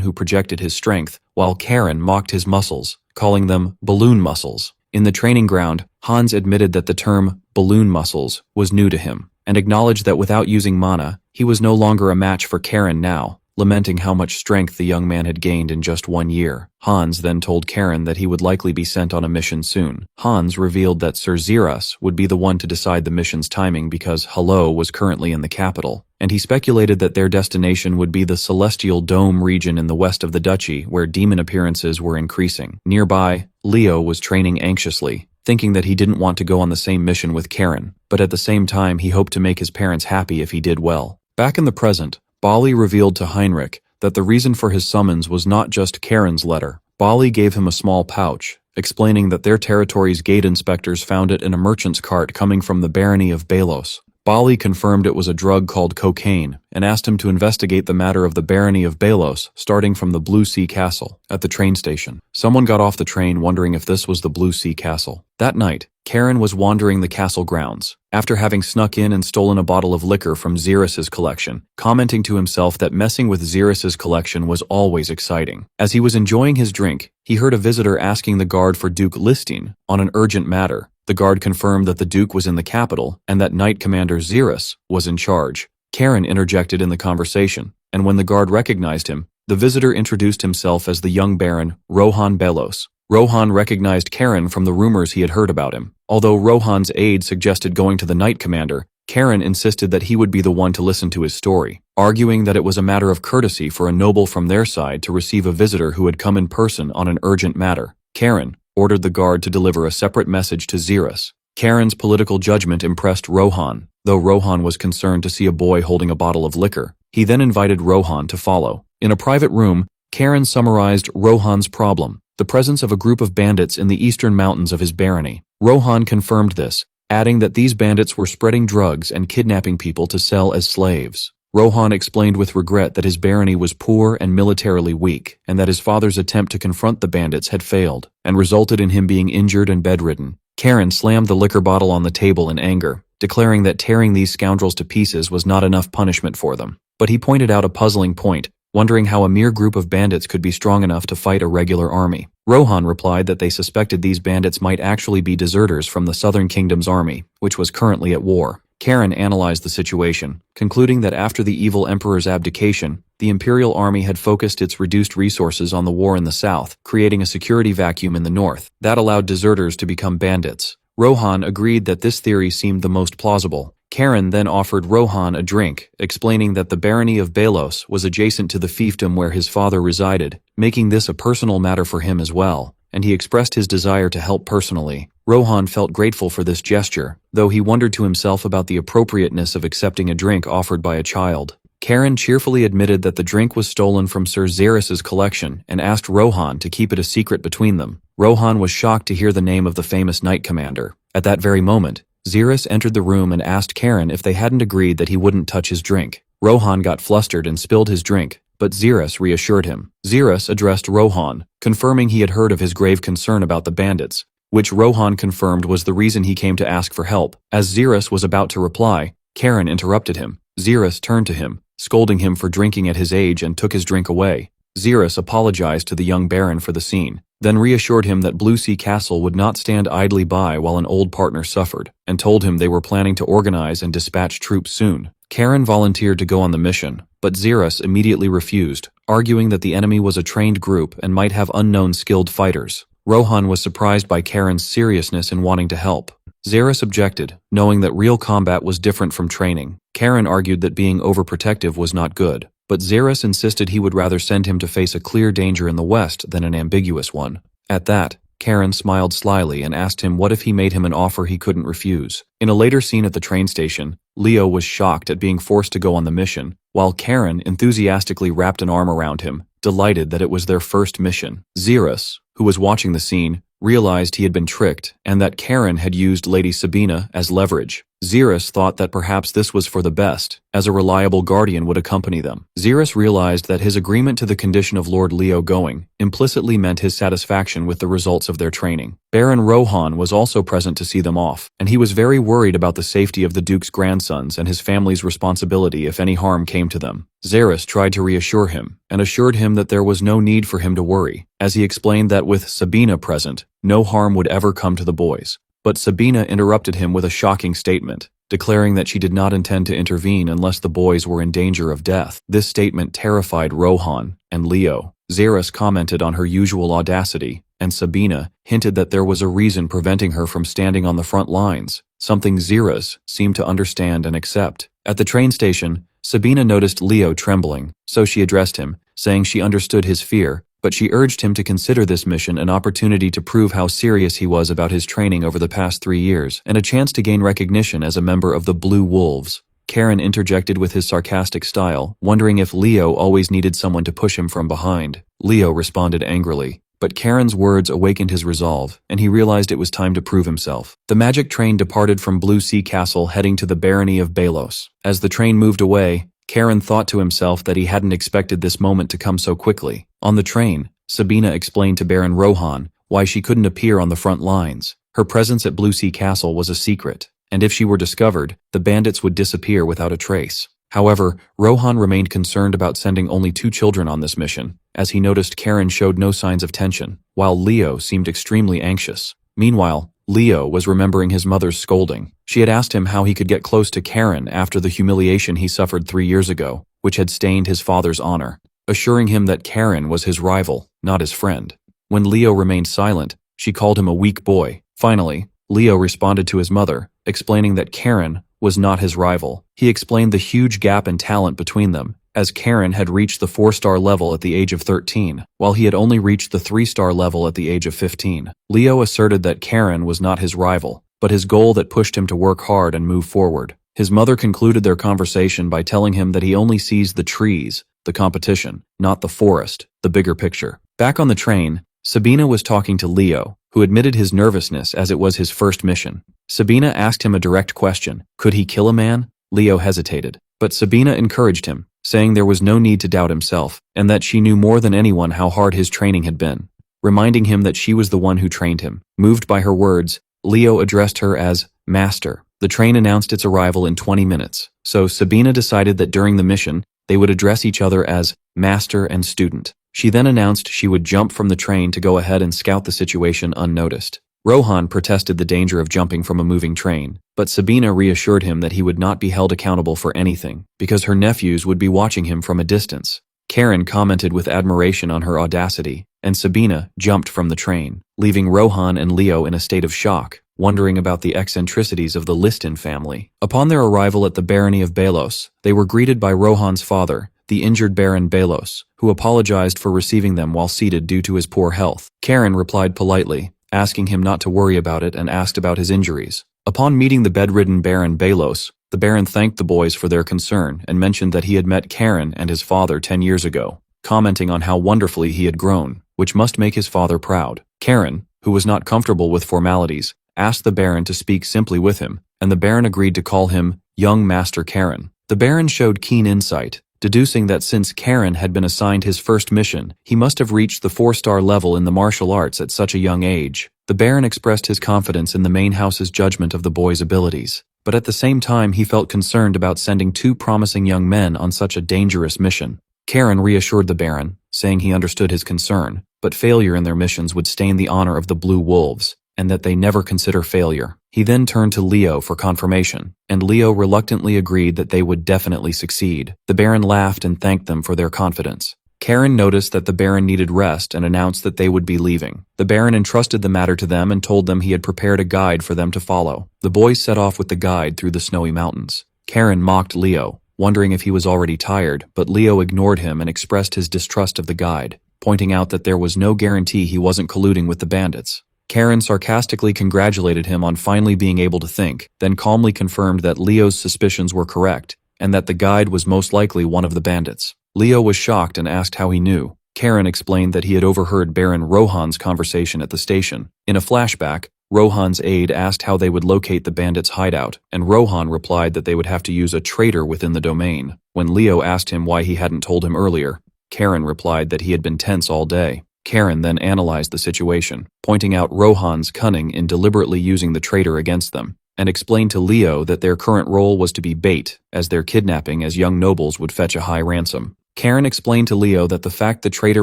who projected his strength, while Karen mocked his muscles, calling them balloon muscles. In the training ground, Hans admitted that the term balloon muscles was new to him, and acknowledged that without using mana, he was no longer a match for Karen now, lamenting how much strength the young man had gained in just 1 year. Hans then told Karen that he would likely be sent on a mission soon. Hans revealed that Sir Zerus would be the one to decide the mission's timing because Hello was currently in the capital, and he speculated that their destination would be the Celestial Dome region in the west of the duchy where demon appearances were increasing. Nearby, Leo was training anxiously, thinking that he didn't want to go on the same mission with Karen, but at the same time he hoped to make his parents happy if he did well. Back in the present, Bali revealed to Heinrich that the reason for his summons was not just Karen's letter. Bali gave him a small pouch, explaining that their territory's gate inspectors found it in a merchant's cart coming from the barony of Balos. Bali confirmed it was a drug called cocaine and asked him to investigate the matter of the barony of Balos, starting from the Blue Sea Castle. At the train station, someone got off the train wondering if this was the Blue Sea Castle. That night, Karen was wandering the castle grounds, after having snuck in and stolen a bottle of liquor from Zerus's collection, commenting to himself that messing with Zerus's collection was always exciting. As he was enjoying his drink, he heard a visitor asking the guard for Duke Listing on an urgent matter. The guard confirmed that the Duke was in the capital and that Knight Commander Zerus was in charge. Karen interjected in the conversation, and when the guard recognized him, the visitor introduced himself as the young Baron Rohan Balos. Rohan recognized Karen from the rumors he had heard about him. Although Rohan's aide suggested going to the Knight Commander, Karen insisted that he would be the one to listen to his story, arguing that it was a matter of courtesy for a noble from their side to receive a visitor who had come in person on an urgent matter. Karen ordered the guard to deliver a separate message to Zerus. Karen's political judgment impressed Rohan, though Rohan was concerned to see a boy holding a bottle of liquor. He then invited Rohan to follow. In a private room, Karen summarized Rohan's problem, the presence of a group of bandits in the eastern mountains of his barony. Rohan confirmed this, adding that these bandits were spreading drugs and kidnapping people to sell as slaves. Rohan explained with regret that his barony was poor and militarily weak, and that his father's attempt to confront the bandits had failed, and resulted in him being injured and bedridden. Karen slammed the liquor bottle on the table in anger, declaring that tearing these scoundrels to pieces was not enough punishment for them. But he pointed out a puzzling point, wondering how a mere group of bandits could be strong enough to fight a regular army. Rohan replied that they suspected these bandits might actually be deserters from the Southern Kingdom's army, which was currently at war. Karen analyzed the situation, concluding that after the evil emperor's abdication, the imperial army had focused its reduced resources on the war in the south, creating a security vacuum in the north. That allowed deserters to become bandits. Rohan agreed that this theory seemed the most plausible. Karen then offered Rohan a drink, explaining that the barony of Balos was adjacent to the fiefdom where his father resided, making this a personal matter for him as well, and he expressed his desire to help personally. Rohan felt grateful for this gesture, though he wondered to himself about the appropriateness of accepting a drink offered by a child. Karen cheerfully admitted that the drink was stolen from Sir Zerus's collection and asked Rohan to keep it a secret between them. Rohan was shocked to hear the name of the famous knight commander. At that very moment, Zerus entered the room and asked Karen if they hadn't agreed that he wouldn't touch his drink. Rohan got flustered and spilled his drink, but Zerus reassured him. Zerus addressed Rohan, confirming he had heard of his grave concern about the bandits, which Rohan confirmed was the reason he came to ask for help. As Zerus was about to reply, Karen interrupted him. Zerus turned to him, scolding him for drinking at his age, and took his drink away. Zerus apologized to the young baron for the scene, then reassured him that Blue Sea Castle would not stand idly by while an old partner suffered, and told him they were planning to organize and dispatch troops soon. Karen volunteered to go on the mission, but Zerus immediately refused, arguing that the enemy was a trained group and might have unknown skilled fighters. Rohan was surprised by Karen's seriousness in wanting to help. Zerus objected, knowing that real combat was different from training. Karen argued that being overprotective was not good, but Zerus insisted he would rather send him to face a clear danger in the west than an ambiguous one. At that, Karen smiled slyly and asked him what if he made him an offer he couldn't refuse. In a later scene at the train station, Leo was shocked at being forced to go on the mission, while Karen enthusiastically wrapped an arm around him, delighted that it was their first mission. Zerus, who was watching the scene, realized he had been tricked and that Karen had used Lady Sabina as leverage. Zerus thought that perhaps this was for the best, as a reliable guardian would accompany them. Zerus realized that his agreement to the condition of Lord Leo going implicitly meant his satisfaction with the results of their training. Baron Rohan was also present to see them off, and he was very worried about the safety of the Duke's grandsons and his family's responsibility if any harm came to them. Zerus tried to reassure him, and assured him that there was no need for him to worry, as he explained that with Sabina present, no harm would ever come to the boys. But Sabina interrupted him with a shocking statement, declaring that she did not intend to intervene unless the boys were in danger of death. This statement terrified Rohan and Leo. Zerus commented on her usual audacity, and Sabina hinted that there was a reason preventing her from standing on the front lines, something Zerus seemed to understand and accept. At the train station, Sabina noticed Leo trembling, so she addressed him, saying she understood his fear, but she urged him to consider this mission an opportunity to prove how serious he was about his training over the past 3 years, and a chance to gain recognition as a member of the Blue Wolves. Karen interjected with his sarcastic style, wondering if Leo always needed someone to push him from behind. Leo responded angrily, but Karen's words awakened his resolve, and he realized it was time to prove himself. The magic train departed from Blue Sea Castle heading to the barony of Balos. As the train moved away, Karen thought to himself that he hadn't expected this moment to come so quickly. On the train, Sabina explained to Baron Rohan why she couldn't appear on the front lines. Her presence at Blue Sea Castle was a secret, and if she were discovered, the bandits would disappear without a trace. However, Rohan remained concerned about sending only 2 children on this mission, as he noticed Karen showed no signs of tension, while Leo seemed extremely anxious. Meanwhile, Leo was remembering his mother's scolding. She had asked him how he could get close to Karen after the humiliation he suffered 3 years ago, which had stained his father's honor, assuring him that Karen was his rival, not his friend. When Leo remained silent, she called him a weak boy. Finally, Leo responded to his mother, explaining that Karen was not his rival. He explained the huge gap in talent between them, as Karen had reached the 4-star level at the age of 13, while he had only reached the 3-star level at the age of 15. Leo asserted that Karen was not his rival, but his goal that pushed him to work hard and move forward. His mother concluded their conversation by telling him that he only sees the trees, the competition, not the forest, the bigger picture. Back on the train, Sabina was talking to Leo, who admitted his nervousness as it was his first mission. Sabina asked him a direct question. Could he kill a man? Leo hesitated, but Sabina encouraged him, saying there was no need to doubt himself, and that she knew more than anyone how hard his training had been, reminding him that she was the one who trained him. Moved by her words, Leo addressed her as Master. The train announced its arrival in 20 minutes, so Sabina decided that during the mission, they would address each other as Master and Student. She then announced she would jump from the train to go ahead and scout the situation unnoticed. Rohan protested the danger of jumping from a moving train, but Sabina reassured him that he would not be held accountable for anything, because her nephews would be watching him from a distance. Karen commented with admiration on her audacity, and Sabina jumped from the train, leaving Rohan and Leo in a state of shock, wondering about the eccentricities of the Liston family. Upon their arrival at the barony of Balos, they were greeted by Rohan's father, the injured Baron Balos, who apologized for receiving them while seated due to his poor health. Karen replied politely, asking him not to worry about it, and asked about his injuries. Upon meeting the bedridden Baron Balos, the Baron thanked the boys for their concern and mentioned that he had met Karen and his father 10 years ago, commenting on how wonderfully he had grown, which must make his father proud. Karen, who was not comfortable with formalities, asked the Baron to speak simply with him, and the Baron agreed to call him Young Master Karen. The Baron showed keen insight, deducing that since Karen had been assigned his first mission, he must have reached the 4-star level in the martial arts at such a young age. The Baron expressed his confidence in the main house's judgment of the boy's abilities, but at the same time he felt concerned about sending 2 promising young men on such a dangerous mission. Karen reassured the Baron, saying he understood his concern, but failure in their missions would stain the honor of the Blue Wolves, and that they never consider failure. He then turned to Leo for confirmation, and Leo reluctantly agreed that they would definitely succeed. The Baron laughed and thanked them for their confidence. Karen noticed that the Baron needed rest and announced that they would be leaving. The Baron entrusted the matter to them and told them he had prepared a guide for them to follow. The boys set off with the guide through the snowy mountains. Karen mocked Leo, wondering if he was already tired, but Leo ignored him and expressed his distrust of the guide, pointing out that there was no guarantee he wasn't colluding with the bandits. Karen sarcastically congratulated him on finally being able to think, then calmly confirmed that Leo's suspicions were correct, and that the guide was most likely one of the bandits. Leo was shocked and asked how he knew. Karen explained that he had overheard Baron Rohan's conversation at the station. In a flashback, Rohan's aide asked how they would locate the bandits' hideout, and Rohan replied that they would have to use a traitor within the domain. When Leo asked him why he hadn't told him earlier, Karen replied that he had been tense all day. Karen then analyzed the situation, pointing out Rohan's cunning in deliberately using the traitor against them, and explained to Leo that their current role was to be bait, as their kidnapping as young nobles would fetch a high ransom. Karen explained to Leo that the fact the traitor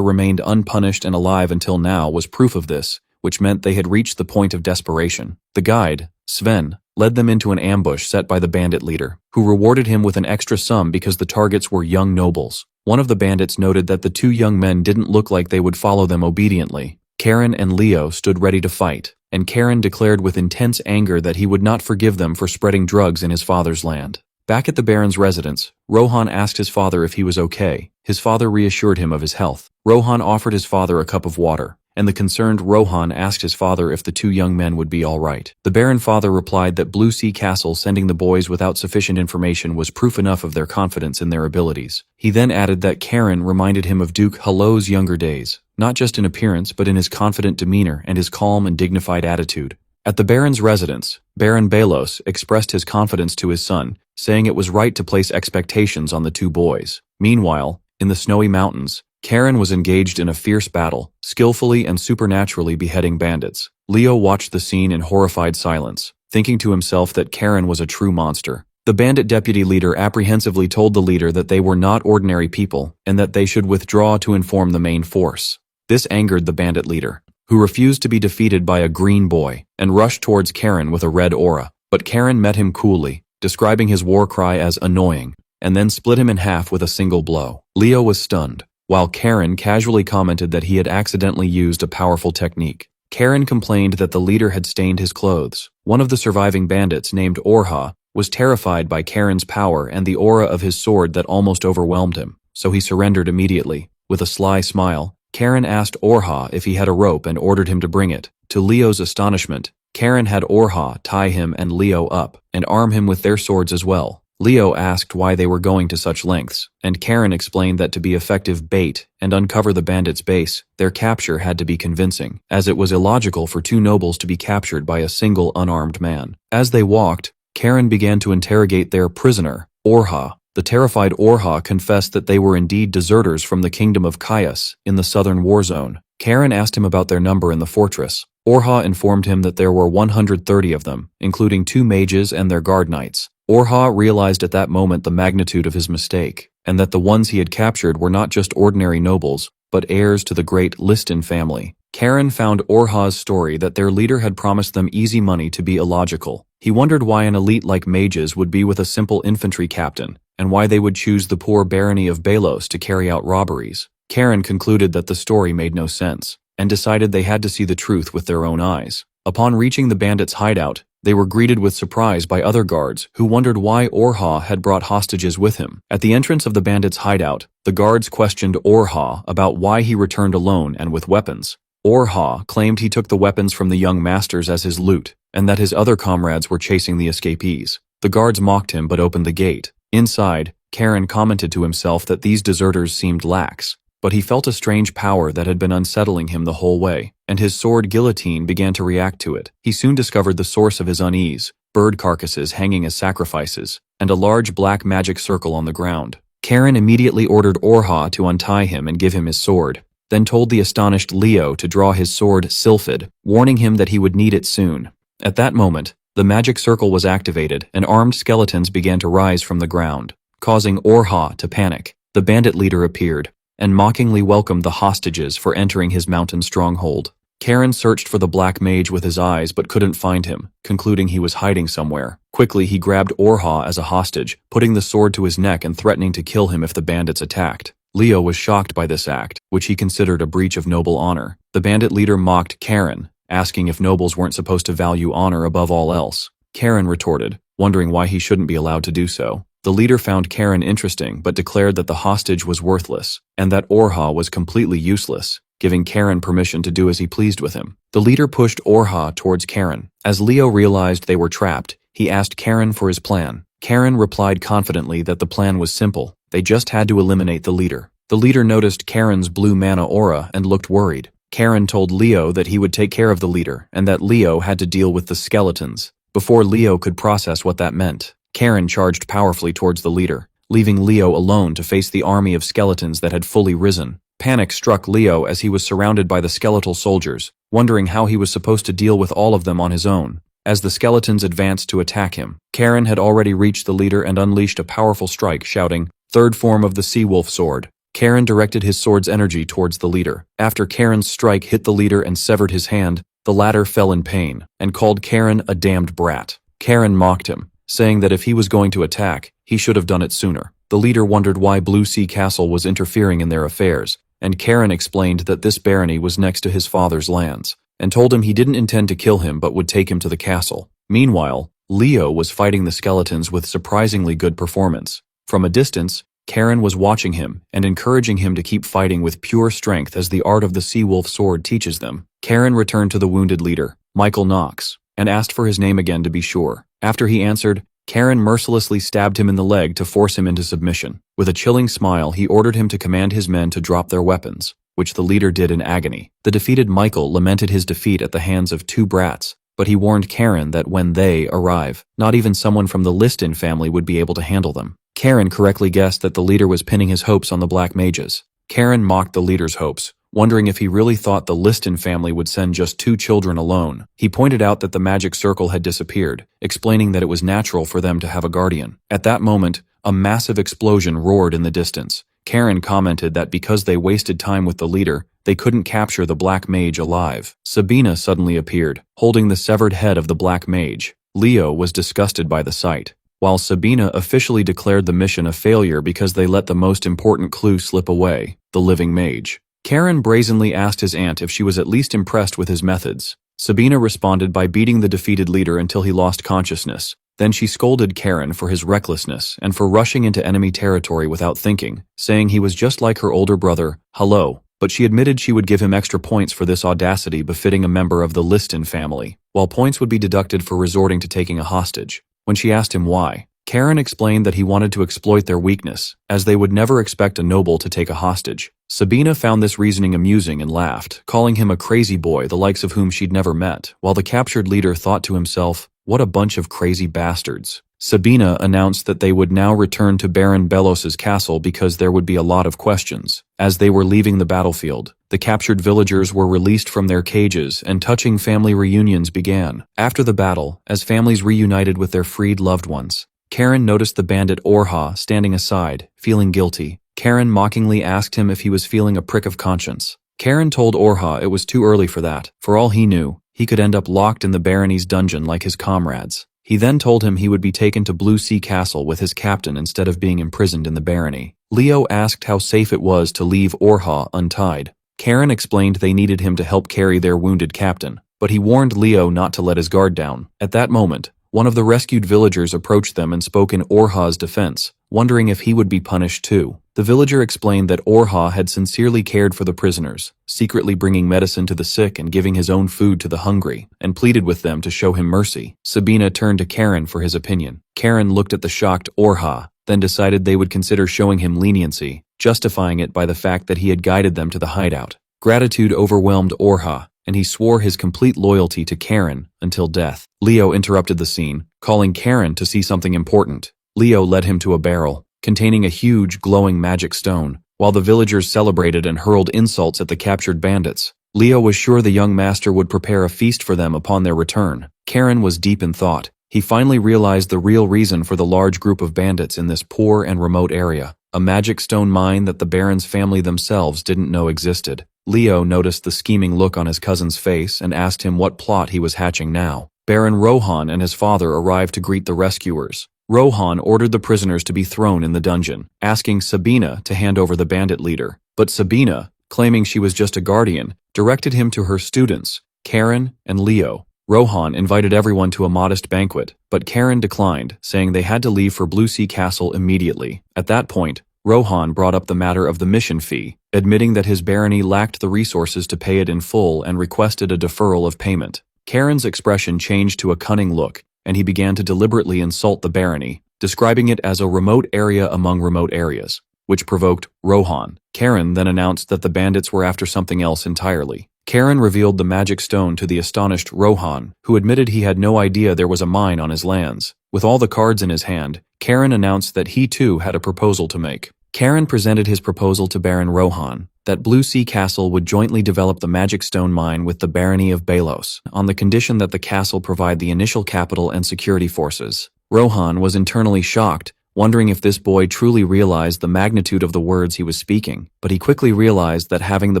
remained unpunished and alive until now was proof of this, which meant they had reached the point of desperation. The guide, Sven, led them into an ambush set by the bandit leader, who rewarded him with an extra sum because the targets were young nobles. One of the bandits noted that the two young men didn't look like they would follow them obediently. Karen and Leo stood ready to fight, and Karen declared with intense anger that he would not forgive them for spreading drugs in his father's land. Back at the Baron's residence, Rohan asked his father if he was okay. His father reassured him of his health. Rohan offered his father a cup of water, and the concerned Rohan asked his father if the two young men would be all right. The Baron father replied that Blue Sea Castle sending the boys without sufficient information was proof enough of their confidence in their abilities. He then added that Karen reminded him of Duke Hello's younger days, not just in appearance but in his confident demeanor and his calm and dignified attitude. At the Baron's residence, Baron Balos expressed his confidence to his son, saying it was right to place expectations on the two boys. Meanwhile, in the snowy mountains, Karen was engaged in a fierce battle, skillfully and supernaturally beheading bandits. Leo watched the scene in horrified silence, thinking to himself that Karen was a true monster. The bandit deputy leader apprehensively told the leader that they were not ordinary people and that they should withdraw to inform the main force. This angered the bandit leader, who refused to be defeated by a green boy and rushed towards Karen with a red aura. But Karen met him coolly, describing his war cry as annoying, and then split him in half with a single blow. Leo was stunned, while Karen casually commented that he had accidentally used a powerful technique. Karen complained that the leader had stained his clothes. One of the surviving bandits, named Orha, was terrified by Karen's power and the aura of his sword that almost overwhelmed him, so he surrendered immediately. With a sly smile, Karen asked Orha if he had a rope and ordered him to bring it. To Leo's astonishment, Karen had Orha tie him and Leo up, and arm him with their swords as well. Leo asked why they were going to such lengths, and Karen explained that to be effective bait and uncover the bandits' base, their capture had to be convincing, as it was illogical for two nobles to be captured by a single unarmed man. As they walked, Karen began to interrogate their prisoner, Orha. The terrified Orha confessed that they were indeed deserters from the kingdom of Caius in the southern war zone. Karen asked him about their number in the fortress. Orha informed him that there were 130 of them, including 2 mages and their guard knights. Orha realized at that moment the magnitude of his mistake, and that the ones he had captured were not just ordinary nobles, but heirs to the great Liston family. Karen found Orha's story that their leader had promised them easy money to be illogical. He wondered why an elite like mages would be with a simple infantry captain, and why they would choose the poor barony of Balos to carry out robberies. Karen concluded that the story made no sense, and decided they had to see the truth with their own eyes. Upon reaching the bandits' hideout, they were greeted with surprise by other guards who wondered why Orha had brought hostages with him. At the entrance of the bandits' hideout, the guards questioned Orha about why he returned alone and with weapons. Orha claimed he took the weapons from the young masters as his loot, and that his other comrades were chasing the escapees. The guards mocked him but opened the gate. Inside, Karen commented to himself that these deserters seemed lax, but he felt a strange power that had been unsettling him the whole way, and his sword Guillotine began to react to it. He soon discovered the source of his unease: bird carcasses hanging as sacrifices, and a large black magic circle on the ground. Karen immediately ordered Orha to untie him and give him his sword, then told the astonished Leo to draw his sword Sylphid, warning him that he would need it soon. At that moment, the magic circle was activated and armed skeletons began to rise from the ground, causing Orha to panic. The bandit leader appeared, and mockingly welcomed the hostages for entering his mountain stronghold. Karen searched for the black mage with his eyes but couldn't find him, concluding he was hiding somewhere. Quickly he grabbed Orha as a hostage, putting the sword to his neck and threatening to kill him if the bandits attacked. Leo was shocked by this act, which he considered a breach of noble honor. The bandit leader mocked Karen, asking if nobles weren't supposed to value honor above all else. Karen retorted, wondering why he shouldn't be allowed to do so. The leader found Karen interesting but declared that the hostage was worthless, and that Orha was completely useless. giving Karen permission to do as he pleased with him. The leader pushed Orha towards Karen. As Leo realized they were trapped, he asked Karen for his plan. Karen replied confidently that the plan was simple. They just had to eliminate the leader. The leader noticed Karen's blue mana aura and looked worried. Karen told Leo that he would take care of the leader and that Leo had to deal with the skeletons. Before Leo could process what that meant, Karen charged powerfully towards the leader, leaving Leo alone to face the army of skeletons that had fully risen. Panic struck Leo as he was surrounded by the skeletal soldiers, wondering how he was supposed to deal with all of them on his own. As the skeletons advanced to attack him, Karen had already reached the leader and unleashed a powerful strike, shouting, "Third form of the Sea Wolf Sword." Karen directed his sword's energy towards the leader. After Karen's strike hit the leader and severed his hand, the latter fell in pain and called Karen a damned brat. Karen mocked him, saying that if he was going to attack, he should have done it sooner. The leader wondered why Blue Sea Castle was interfering in their affairs, and Karen explained that this barony was next to his father's lands, and told him he didn't intend to kill him but would take him to the castle. Meanwhile, Leo was fighting the skeletons with surprisingly good performance. From a distance, Karen was watching him and encouraging him to keep fighting with pure strength as the art of the Sea Wolf Sword teaches them. Karen returned to the wounded leader, Michael Knox, and asked for his name again to be sure. After he answered, Karen mercilessly stabbed him in the leg to force him into submission. With a chilling smile, he ordered him to command his men to drop their weapons, which the leader did in agony. The defeated Michael lamented his defeat at the hands of two brats, but he warned Karen that when they arrive, not even someone from the Liston family would be able to handle them. Karen correctly guessed that the leader was pinning his hopes on the Black Mages. Karen mocked the leader's hopes, wondering if he really thought the Liston family would send just 2 children alone. He pointed out that the magic circle had disappeared, explaining that it was natural for them to have a guardian. At that moment, a massive explosion roared in the distance. Karen commented that because they wasted time with the leader, they couldn't capture the Black Mage alive. Sabina suddenly appeared, holding the severed head of the Black Mage. Leo was disgusted by the sight, while Sabina officially declared the mission a failure because they let the most important clue slip away, the living mage. Karen brazenly asked his aunt if she was at least impressed with his methods. Sabina responded by beating the defeated leader until he lost consciousness. Then she scolded Karen for his recklessness and for rushing into enemy territory without thinking, saying he was just like her older brother, Hello, but she admitted she would give him extra points for this audacity befitting a member of the Liston family, while points would be deducted for resorting to taking a hostage. When she asked him why, Karen explained that he wanted to exploit their weakness, as they would never expect a noble to take a hostage. Sabina found this reasoning amusing and laughed, calling him a crazy boy the likes of whom she'd never met, while the captured leader thought to himself, what a bunch of crazy bastards. Sabina announced that they would now return to Baron Balos's castle because there would be a lot of questions. As they were leaving the battlefield, the captured villagers were released from their cages and touching family reunions began. After the battle, as families reunited with their freed loved ones, Karen noticed the bandit Orha standing aside, feeling guilty. Karen mockingly asked him if he was feeling a prick of conscience. Karen told Orha it was too early for that. For all he knew, he could end up locked in the barony's dungeon like his comrades. He then told him he would be taken to Blue Sea Castle with his captain instead of being imprisoned in the barony. Leo asked how safe it was to leave Orha untied. Karen explained they needed him to help carry their wounded captain, but he warned Leo not to let his guard down. At that moment, one of the rescued villagers approached them and spoke in Orha's defense, wondering if he would be punished too. The villager explained that Orha had sincerely cared for the prisoners, secretly bringing medicine to the sick and giving his own food to the hungry, and pleaded with them to show him mercy. Sabina turned to Karen for his opinion. Karen looked at the shocked Orha, then decided they would consider showing him leniency, justifying it by the fact that he had guided them to the hideout. Gratitude overwhelmed Orha, and he swore his complete loyalty to Karen until death. Leo interrupted the scene, calling Karen to see something important. Leo led him to a barrel, containing a huge, glowing magic stone, while the villagers celebrated and hurled insults at the captured bandits. Leo was sure the young master would prepare a feast for them upon their return. Karen was deep in thought. He finally realized the real reason for the large group of bandits in this poor and remote area, a magic stone mine that the Baron's family themselves didn't know existed. Leo noticed the scheming look on his cousin's face and asked him what plot he was hatching now. Baron Rohan and his father arrived to greet the rescuers. Rohan ordered the prisoners to be thrown in the dungeon, asking Sabina to hand over the bandit leader. But Sabina, claiming she was just a guardian, directed him to her students, Karen and Leo. Rohan invited everyone to a modest banquet, but Karen declined, saying they had to leave for Blue Sea Castle immediately. At that point, Rohan brought up the matter of the mission fee, admitting that his barony lacked the resources to pay it in full and requested a deferral of payment. Karen's expression changed to a cunning look, and he began to deliberately insult the barony, describing it as a remote area among remote areas, which provoked Rohan. Karen then announced that the bandits were after something else entirely. Karen revealed the magic stone to the astonished Rohan, who admitted he had no idea there was a mine on his lands. With all the cards in his hand, Karen announced that he too had a proposal to make. Karen presented his proposal to Baron Rohan, that Blue Sea Castle would jointly develop the magic stone mine with the barony of Balos, on the condition that the castle provide the initial capital and security forces. Rohan was internally shocked, wondering if this boy truly realized the magnitude of the words he was speaking, but he quickly realized that having the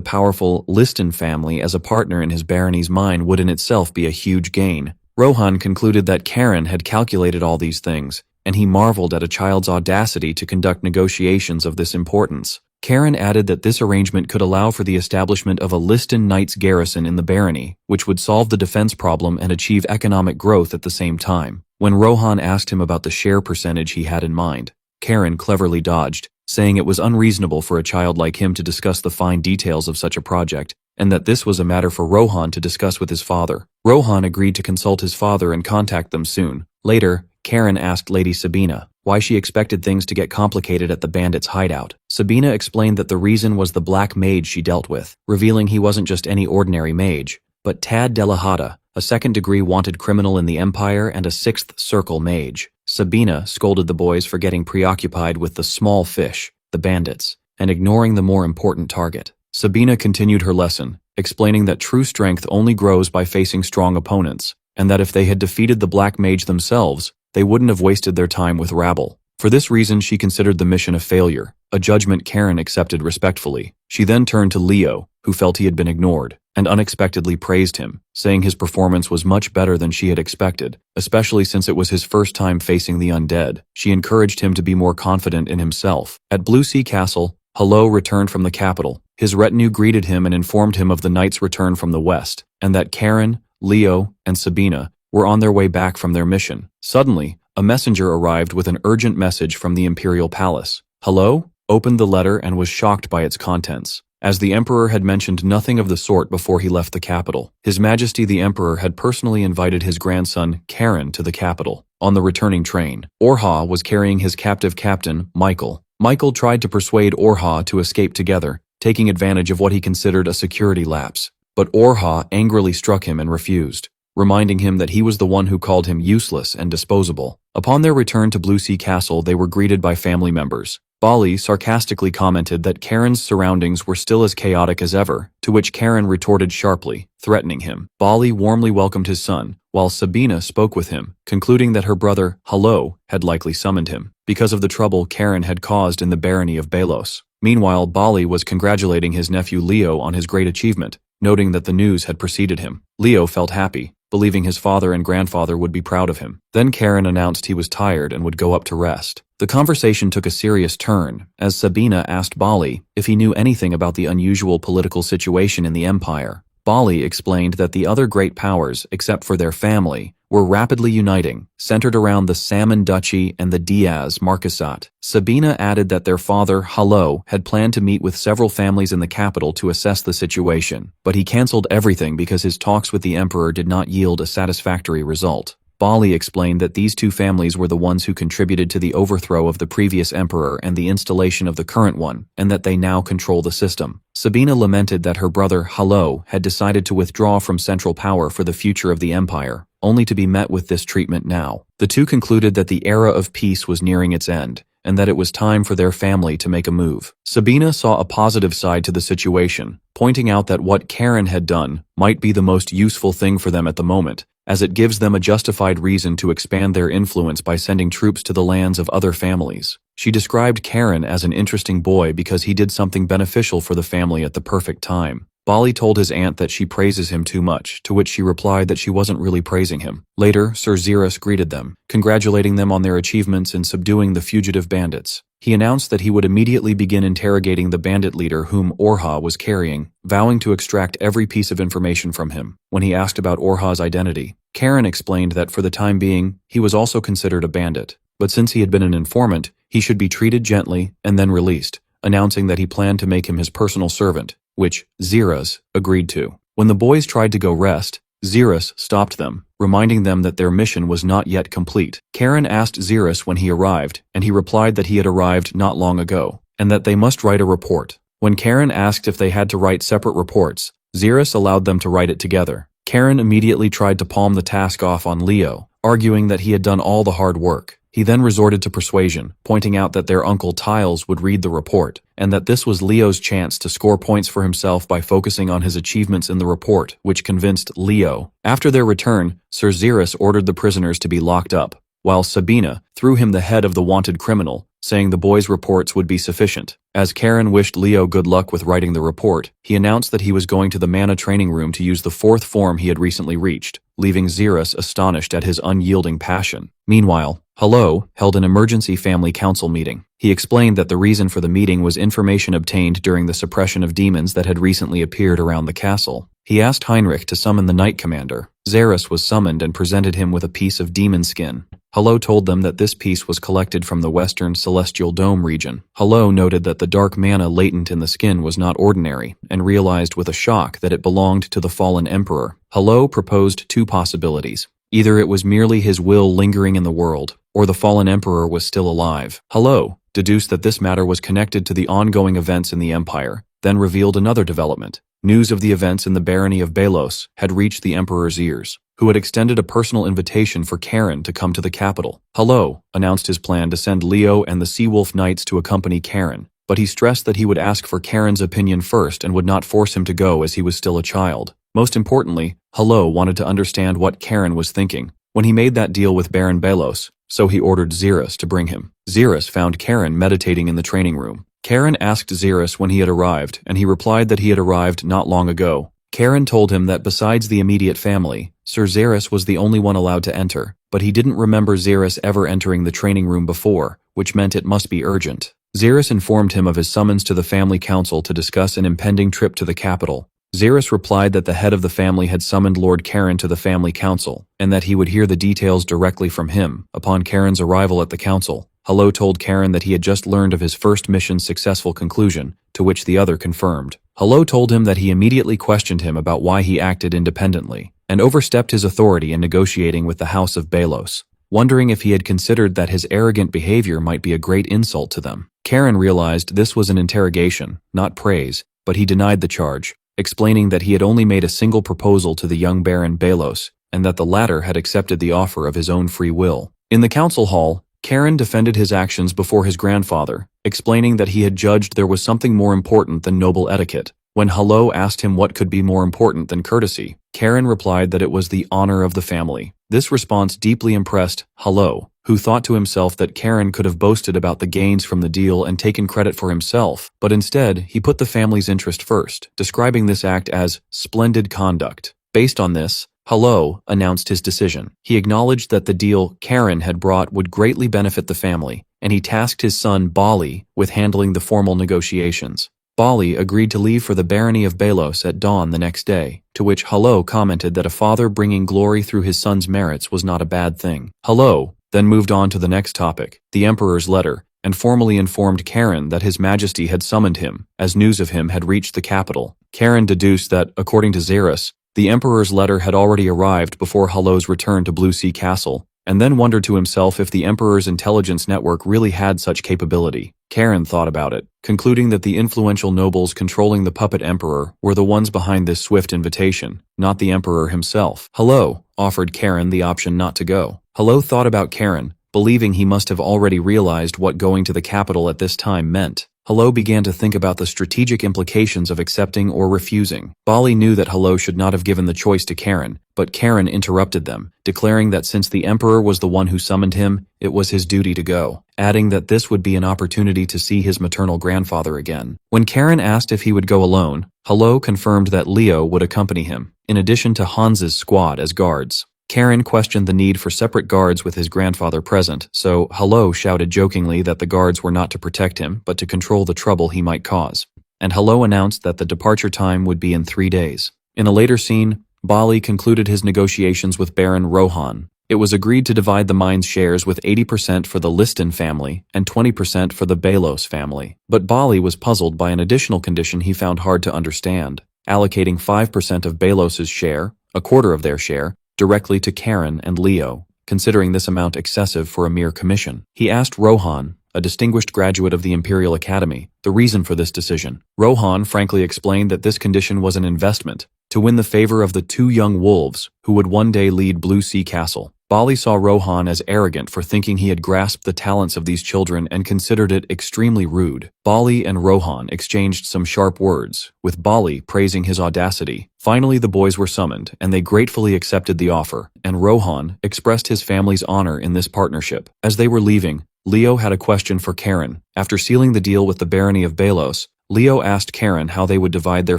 powerful Liston family as a partner in his barony's mine would in itself be a huge gain. Rohan concluded that Karen had calculated all these things, and he marveled at a child's audacity to conduct negotiations of this importance. Karen added that this arrangement could allow for the establishment of a Liston Knights garrison in the barony, which would solve the defense problem and achieve economic growth at the same time. When Rohan asked him about the share percentage he had in mind, Karen cleverly dodged, saying it was unreasonable for a child like him to discuss the fine details of such a project, and that this was a matter for Rohan to discuss with his father. Rohan agreed to consult his father and contact them soon. Later, Karen asked Lady Sabina why she expected things to get complicated at the bandits' hideout. Sabina explained that the reason was the black mage she dealt with, revealing he wasn't just any ordinary mage, but Tad Delahada, a second-degree wanted criminal in the Empire and a sixth circle mage. Sabina scolded the boys for getting preoccupied with the small fish, the bandits, and ignoring the more important target. Sabina continued her lesson, explaining that true strength only grows by facing strong opponents, and that if they had defeated the black mage themselves, they wouldn't have wasted their time with rabble. For this reason, she considered the mission a failure, a judgment Karen accepted respectfully. She then turned to Leo, who felt he had been ignored, and unexpectedly praised him, saying his performance was much better than she had expected, especially since it was his first time facing the undead. She encouraged him to be more confident in himself. At Blue Sea Castle, Hello returned from the capital. His retinue greeted him and informed him of the knight's return from the west, and that Karen, Leo, and Sabina were on their way back from their mission. Suddenly, a messenger arrived with an urgent message from the Imperial Palace. Hello opened the letter and was shocked by its contents, as the Emperor had mentioned nothing of the sort before he left the capital. His Majesty the Emperor had personally invited his grandson, Karen, to the capital. On the returning train, Orha was carrying his captive captain, Michael. Michael tried to persuade Orha to escape together, taking advantage of what he considered a security lapse. But Orha angrily struck him and refused, reminding him that he was the one who called him useless and disposable. Upon their return to Blue Sea Castle, they were greeted by family members. Bali sarcastically commented that Karen's surroundings were still as chaotic as ever, to which Karen retorted sharply, threatening him. Bali warmly welcomed his son, while Sabina spoke with him, concluding that her brother, Hello, had likely summoned him, because of the trouble Karen had caused in the barony of Balos. Meanwhile, Bali was congratulating his nephew Leo on his great achievement, noting that the news had preceded him. Leo felt happy, believing his father and grandfather would be proud of him. Then Karen announced he was tired and would go up to rest. The conversation took a serious turn, as Sabina asked Bali if he knew anything about the unusual political situation in the Empire. Bali explained that the other great powers, except for their family, were rapidly uniting, centered around the Salmon Duchy and the Diaz Marquisate. Sabina added that their father, Hello, had planned to meet with several families in the capital to assess the situation, but he cancelled everything because his talks with the Emperor did not yield a satisfactory result. Bali explained that these two families were the ones who contributed to the overthrow of the previous emperor and the installation of the current one, and that they now control the system. Sabina lamented that her brother, Hello, had decided to withdraw from central power for the future of the empire, only to be met with this treatment now. The two concluded that the era of peace was nearing its end, and that it was time for their family to make a move. Sabina saw a positive side to the situation, pointing out that what Karen had done might be the most useful thing for them at the moment, as it gives them a justified reason to expand their influence by sending troops to the lands of other families. She described Karen as an interesting boy because he did something beneficial for the family at the perfect time. Bali told his aunt that she praises him too much, to which she replied that she wasn't really praising him. Later, Sir Zerus greeted them, congratulating them on their achievements in subduing the fugitive bandits. He announced that he would immediately begin interrogating the bandit leader whom Orha was carrying, vowing to extract every piece of information from him. When he asked about Orha's identity, Karen explained that for the time being, he was also considered a bandit, but since he had been an informant, he should be treated gently and then released, announcing that he planned to make him his personal servant, which Zerus agreed to. When the boys tried to go rest, Zerus stopped them, reminding them that their mission was not yet complete. Karen asked Zerus when he arrived, and he replied that he had arrived not long ago, and that they must write a report. When Karen asked if they had to write separate reports, Zerus allowed them to write it together. Karen immediately tried to palm the task off on Leo, arguing that he had done all the hard work. He then resorted to persuasion, pointing out that their uncle Tiles would read the report, and that this was Leo's chance to score points for himself by focusing on his achievements in the report, which convinced Leo. After their return, Sir Zerus ordered the prisoners to be locked up, while Sabina threw him the head of the wanted criminal, saying the boys' reports would be sufficient. As Karen wished Leo good luck with writing the report, he announced that he was going to the mana training room to use the 4th form he had recently reached, leaving Zerus astonished at his unyielding passion. Meanwhile, Hello held an emergency family council meeting. He explained that the reason for the meeting was information obtained during the suppression of demons that had recently appeared around the castle. He asked Heinrich to summon the Knight Commander. Zerus was summoned and presented him with a piece of demon skin. Hello told them that this piece was collected from the western Celestial Dome region. Hello noted that the dark mana latent in the skin was not ordinary, and realized with a shock that it belonged to the fallen Emperor. Hello proposed 2 possibilities. Either it was merely his will lingering in the world, or the fallen Emperor was still alive. Hello deduced that this matter was connected to the ongoing events in the Empire, then revealed another development. News of the events in the barony of Balos had reached the Emperor's ears, who had extended a personal invitation for Karen to come to the capital. Hello announced his plan to send Leo and the Seawolf Knights to accompany Karen, but he stressed that he would ask for Karen's opinion first and would not force him to go as he was still a child. Most importantly, Hello wanted to understand what Karen was thinking when he made that deal with Baron Balos, so he ordered Zerus to bring him. Zerus found Karen meditating in the training room. Karen asked Zerus when he had arrived, and he replied that he had arrived not long ago. Karen told him that besides the immediate family, Sir Zerus was the only one allowed to enter, but he didn't remember Zerus ever entering the training room before, which meant it must be urgent. Zerus informed him of his summons to the family council to discuss an impending trip to the capital. Zerus replied that the head of the family had summoned Lord Karen to the family council, and that he would hear the details directly from him. Upon Karen's arrival at the council, Hello told Karen that he had just learned of his first mission's successful conclusion, to which the other confirmed. Hello told him that he immediately questioned him about why he acted independently, and overstepped his authority in negotiating with the House of Balos, wondering if he had considered that his arrogant behavior might be a great insult to them. Karen realized this was an interrogation, not praise, but he denied the charge, explaining that he had only made a single proposal to the young Baron Balos, and that the latter had accepted the offer of his own free will. In the council hall, Karen defended his actions before his grandfather, explaining that he had judged there was something more important than noble etiquette. When Hello asked him what could be more important than courtesy, Karen replied that it was the honor of the family. This response deeply impressed Hello, who thought to himself that Karen could have boasted about the gains from the deal and taken credit for himself, but instead he put the family's interest first, describing this act as splendid conduct. Based on this, Hello announced his decision. He acknowledged that the deal Karen had brought would greatly benefit the family, and he tasked his son Bali with handling the formal negotiations. Bali agreed to leave for the barony of Balos at dawn the next day, to which Hello commented that a father bringing glory through his son's merits was not a bad thing. Hello then moved on to the next topic, the Emperor's letter, and formally informed Karen that His Majesty had summoned him, as news of him had reached the capital. Karen deduced that, according to Zerus, the Emperor's letter had already arrived before Hello's return to Blue Sea Castle, and then wondered to himself if the Emperor's intelligence network really had such capability. Karen thought about it, concluding that the influential nobles controlling the puppet Emperor were the ones behind this swift invitation, not the Emperor himself. Hello offered Karen the option not to go. Hello thought about Karen, believing he must have already realized what going to the capital at this time meant. Hello began to think about the strategic implications of accepting or refusing. Bali knew that Hello should not have given the choice to Karen, but Karen interrupted them, declaring that since the Emperor was the one who summoned him, it was his duty to go, adding that this would be an opportunity to see his maternal grandfather again. When Karen asked if he would go alone, Hello confirmed that Leo would accompany him, in addition to Hans's squad as guards. Karen questioned the need for separate guards with his grandfather present, so Hello shouted jokingly that the guards were not to protect him, but to control the trouble he might cause. And Hello announced that the departure time would be in 3 days. In a later scene, Bali concluded his negotiations with Baron Rohan, It was agreed to divide the mine's shares with 80% for the Liston family and 20% for the Balos family. But Bali was puzzled by an additional condition he found hard to understand, allocating 5% of Balos's share, a quarter of their share, directly to Karen and Leo, considering this amount excessive for a mere commission. He asked Rohan, a distinguished graduate of the Imperial Academy, the reason for this decision. Rohan frankly explained that this condition was an investment, to win the favor of the two young wolves who would one day lead Blue Sea Castle. Bali saw Rohan as arrogant for thinking he had grasped the talents of these children and considered it extremely rude. Bali and Rohan exchanged some sharp words, with Bali praising his audacity. Finally, the boys were summoned, and they gratefully accepted the offer, and Rohan expressed his family's honor in this partnership. As they were leaving, Leo had a question for Karen. After sealing the deal with the barony of Balos, Leo asked Karen how they would divide their